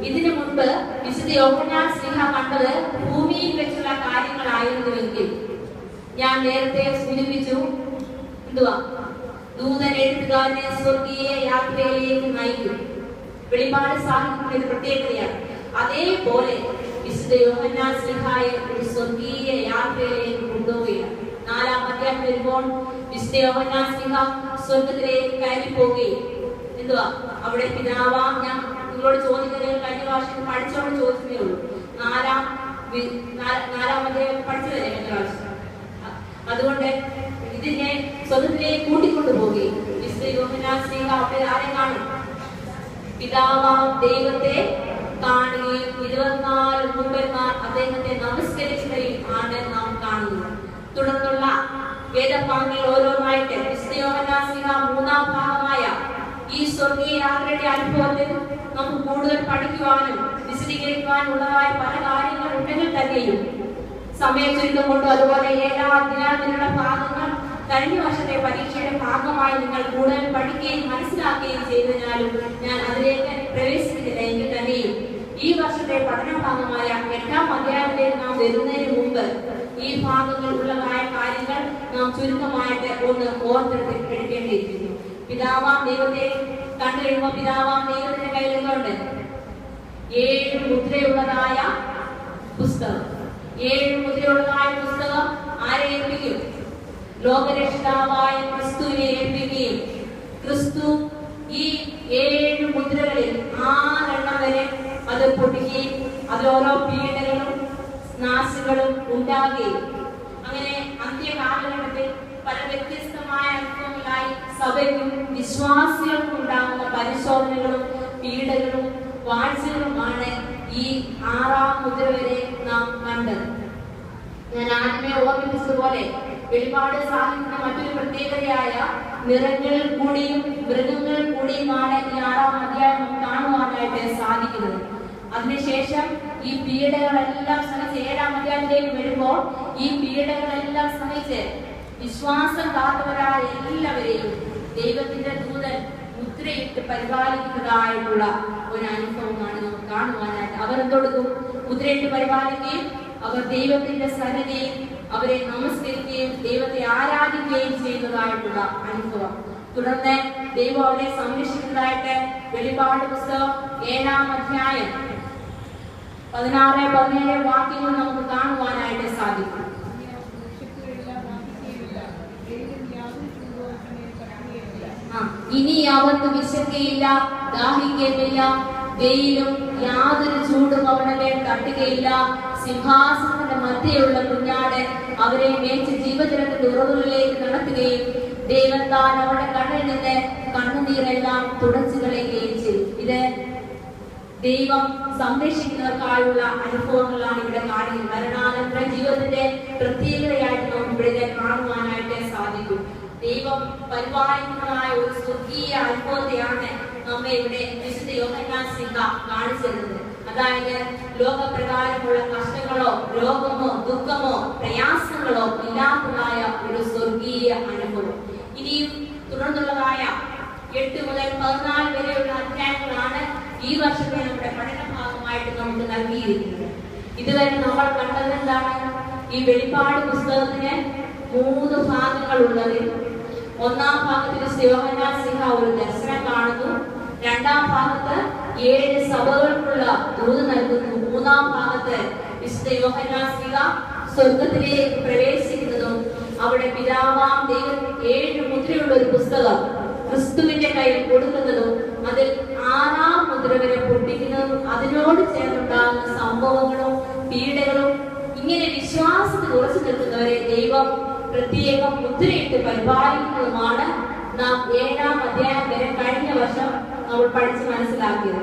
ഇതിനു മുൻപ് വിശുദ്ധ യോഹന്നാൻ സ്ലീഹ കണ്ടത് ഭൂമിയിൽ വെച്ചുള്ള കാര്യങ്ങളായിരുന്നുവെങ്കിൽ ഞാൻ നേരത്തെ സൂചിപ്പിച്ചു, എന്തുവാ, ദൂതൻ എഴുത്തുകാരനെ സ്വർഗീയ യാത്രയിലേക്ക് നയിക്കും. വെളിപാട് സാഹിത്യത്തിന്റെ പ്രത്യേകതയാണ്. അതേപോലെ വിശുദ്ധ യോഹന്നാൻ സ്ലീഹായെ ഒരു സ്വർഗീയ യാത്രയിലേക്ക് കൊണ്ടുപോവുകയാണ്. 4-ാം അധ്യായം വരുമ്പോൾ വിശുദ്ധ യോഹന്നാൻ സ്ലീഹ സ്വർഗത്തിലേക്ക് കയറി പോവുകയും എന്തുവാ, അവിടെ പിതാവാം, ഞാൻ നിങ്ങളോട് ചോദിക്കുന്നത് കഴിഞ്ഞ പ്രാവശ്യം പഠിച്ചോണ്ട് ചോദിച്ചതേ ഉള്ളൂ. 4-ാം അധ്യായം പഠിച്ചതല്ലേ കഴിഞ്ഞ പ്രാവശ്യം. അതുകൊണ്ട് ഇതിനെ സ്വർഗത്തിലേക്ക് കൂട്ടിക്കൊണ്ടു പോവുകയും വിശുദ്ധ യോഹന്നാൻ സ്ലീഹ അവിടെ ആരെ കാണും? പിതാവാം ദൈവത്തെ കാണുകയും 24 മൂപ്പന്മാർ അദ്ദേഹത്തെ നമസ്കരിക്കുകയും ആണ് നാം കാണുന്നത്. തുടർന്നുള്ള വേദഭാഗങ്ങൾ ഓരോന്നായിട്ട് മൂന്നാം ഭാഗമായ ഈ സ്വർഗീയ യാത്രയുടെ അനുഭവത്തിൽ നമുക്ക് കൂടുതൽ പഠിക്കുവാനും വിശദീകരിക്കുവാനും ഉള്ളതായ പല കാര്യങ്ങൾ ഉണ്ടെങ്കിൽ തന്നെയും സമയം ചുരുക്കം കൊണ്ട് അതുപോലെ 7ാം അധ്യായത്തിലുള്ള ഭാഗങ്ങൾ കഴിഞ്ഞ വർഷത്തെ പരീക്ഷയുടെ ഭാഗമായി നിങ്ങൾ കൂടുതൽ പഠിക്കുകയും മനസ്സിലാക്കുകയും ചെയ്തതിനാലും ഞാൻ അതിലേക്ക് പ്രവേശിക്കുന്നില്ല. എങ്കിൽ തന്നെയും ഈ വർഷത്തെ പഠന ഭാഗമായ 8ാം അധ്യായത്തിലേക്ക് നാം വരുന്നതിന് മുമ്പ് ഈ ഭാഗങ്ങൾ ഉള്ളതായ കാര്യങ്ങൾ നാം ചുരുക്കമായിട്ട് ഒന്ന് ഓർത്തെടുക്കേണ്ടിയിരിക്കുന്നു. പിതാവാം ദൈവത്തെ കണ്ടു കഴിയുമ്പോൾ പിതാവാം ദൈവത്തിന്റെ കയ്യിൽ എന്തുണ്ട്? 7 മുദ്രയുള്ളതായ പുസ്തകം. 7 മുദ്രയുള്ളതായ പുസ്തകം ആരെ ഏൽപ്പിക്കും? ലോകരക്ഷിതാവായ ക്രിസ്തുവിനെ ഏൽപ്പിക്കുകയും ക്രിസ്തു ഈ 7 മുദ്രകളിൽ 6 വരെ അത് പൊട്ടുകയും അതിൽ ഓരോ പീഡകളും നാശങ്ങളും ഉണ്ടാകുകയും അങ്ങനെ അന്ത്യകാലഘട്ടത്തിൽ പല വ്യത്യസ്തമായ അനുഭവങ്ങളായി സഭയ്ക്കും വിശ്വാസികൾക്കും ഉണ്ടാകുന്ന പരിശോധനകളും പീഡകളും വാഴ്ചകളുമാണ് ഈ 6ാം മുദ്ര വരെ നാം കണ്ടത്. ഞാൻ ആദ്യമേ ഓർമ്മിപ്പിച്ചതുപോലെ വെളിപാട് സാഹിത്യത്തിന്റെ മറ്റൊരു പ്രത്യേകതയായ നിറങ്ങളിൽ കൂടിയും മൃഗങ്ങളിൽ കൂടിയുമാണ് ഈ 6ാം അധ്യായം കാണുവാനായിട്ട് സാധിക്കുന്നത്. അതിനുശേഷം ഈ പീഡകളെല്ലാം സഹിച്ച് 7ാം അധ്യായത്തിലേക്ക് വരുമ്പോൾ ഈ പീഡകളെല്ലാം സഹിച്ച് വിശ്വാസം കാത്തവരായ എല്ലാവരെയും ദൈവത്തിന്റെ ദൂതൻ മുദ്രയിട്ട് പരിപാലിക്കുന്നതായിട്ടുള്ള ഒരു അനുഭവമാണ് നമുക്ക് കാണുവാനായിട്ട്. അവർ എന്തൊടുക്കും? മുദ്രയിട്ട് പരിപാലിക്കുകയും അവർ ദൈവത്തിന്റെ സന്നിധിയിൽ അവരെ നമസ്കരിക്കുകയും ദൈവത്തെ ആരാധിക്കുകയും ചെയ്യുന്നതായിട്ടുള്ള അനുഭവം. തുടർന്ന് ദൈവം അവരെ സംരക്ഷിക്കുന്നതായിട്ട് വെളിപാട് പുസ്തകം 7ാം അധ്യായം 16-17 വാക്യങ്ങൾ നമുക്ക് കാണുവാനായിട്ട് സാധിക്കും. ഇനി അവർക്ക് വിശക്കുകയില്ല, ദാഹിക്കുകയില്ല, വെയിലും യാതൊരു ചൂടും അവരുടെ മേൽ തട്ടുകയില്ല. സിംഹാസനത്തിന്റെ മധ്യയുള്ള കുഞ്ഞാട് അവരെ മേച്ച് ജീവജലത്തിന്റെ ഉറവുകളിലേക്ക് നടത്തുകയും ദൈവത്താൽ അവരുടെ കണ്ണിൽ നിന്ന് കണ്ണുനീരെല്ലാം തുടച്ചു കളയുകയും ചെയ്യും. ഇത് ദൈവം സംരക്ഷിക്കുന്നവർക്കായുള്ള അനുഭവങ്ങളാണ് ഇവിടെ കാണുന്നത്. മരണാനന്തര ജീവിതത്തിന്റെ പ്രത്യേകതയായിട്ട് നമുക്ക് ഇവിടെ കാണുവാനായിട്ട് സാധിക്കും. ദൈവം പരിപാലിക്കുന്നതായ ഒരു സ്വർഗീയ അനുഭവത്തെയാണ് നമ്മെ ഇവിടെ വിശുദ്ധ യോഹന്നാൻ ശ്ലീഹ കാണിച്ചു തരുന്നത്. അതായത് ലോകപ്രകാരമുള്ള കഷ്ടങ്ങളോ രോഗമോ ദുഃഖമോ പ്രയാസങ്ങളോ ഇല്ലാത്തതായ ഒരു സ്വർഗീയ അനുഭവം. ഇനിയും തുടർന്നുള്ളതായ 8 മുതൽ 14 വരെയുള്ള അധ്യായങ്ങളാണ് ഈ വർഷത്തെ നമ്മുടെ പഠന ഭാഗമായിട്ട് നമുക്ക് നൽകിയിരിക്കുന്നത്. ഇതുവരെ നമ്മൾ കണ്ടത് എന്താണ്? ഈ വെളിപാട് പുസ്തകത്തിന് 3 ഭാഗങ്ങളുള്ളതിൽ 1ാം ഭാഗത്തിൽ യോഹന്നാൻ ശ്ലീഹ ഒരു ദർശനം കാണുന്നു. 2ാം ഭാഗത്ത് 7 സഭകൾക്കുള്ള ദൂത് നൽകുന്നു. 3ാം ഭാഗത്ത് വിശുദ്ധ യോഹന്നാൻ ശ്ലീഹ സ്വർഗത്തിലേക്ക് പ്രവേശിക്കുന്നതും അവിടെ പിതാവാം ദൈവം 7 മുദ്രയുള്ള ഒരു പുസ്തകം ക്രിസ്തുവിന്റെ കയ്യിൽ കൊടുക്കുന്നതും അതിൽ 6ാം മുദ്ര വരെ പൊട്ടിക്കുന്നതും അതിനോട് ചേർന്നുണ്ടാകുന്ന സംഭവങ്ങളും പീഡകളും ഇങ്ങനെ വിശ്വാസത്തിൽ ഉറച്ചു നിൽക്കുന്നവരെ ദൈവം പ്രത്യേകം മുദ്രയിട്ട് പരിപാലിക്കുന്നതുമാണ് നാം 7ാം അധ്യായം വരെ കഴിഞ്ഞ വർഷം നമ്മൾ പഠിച്ച് മനസ്സിലാക്കിയത്.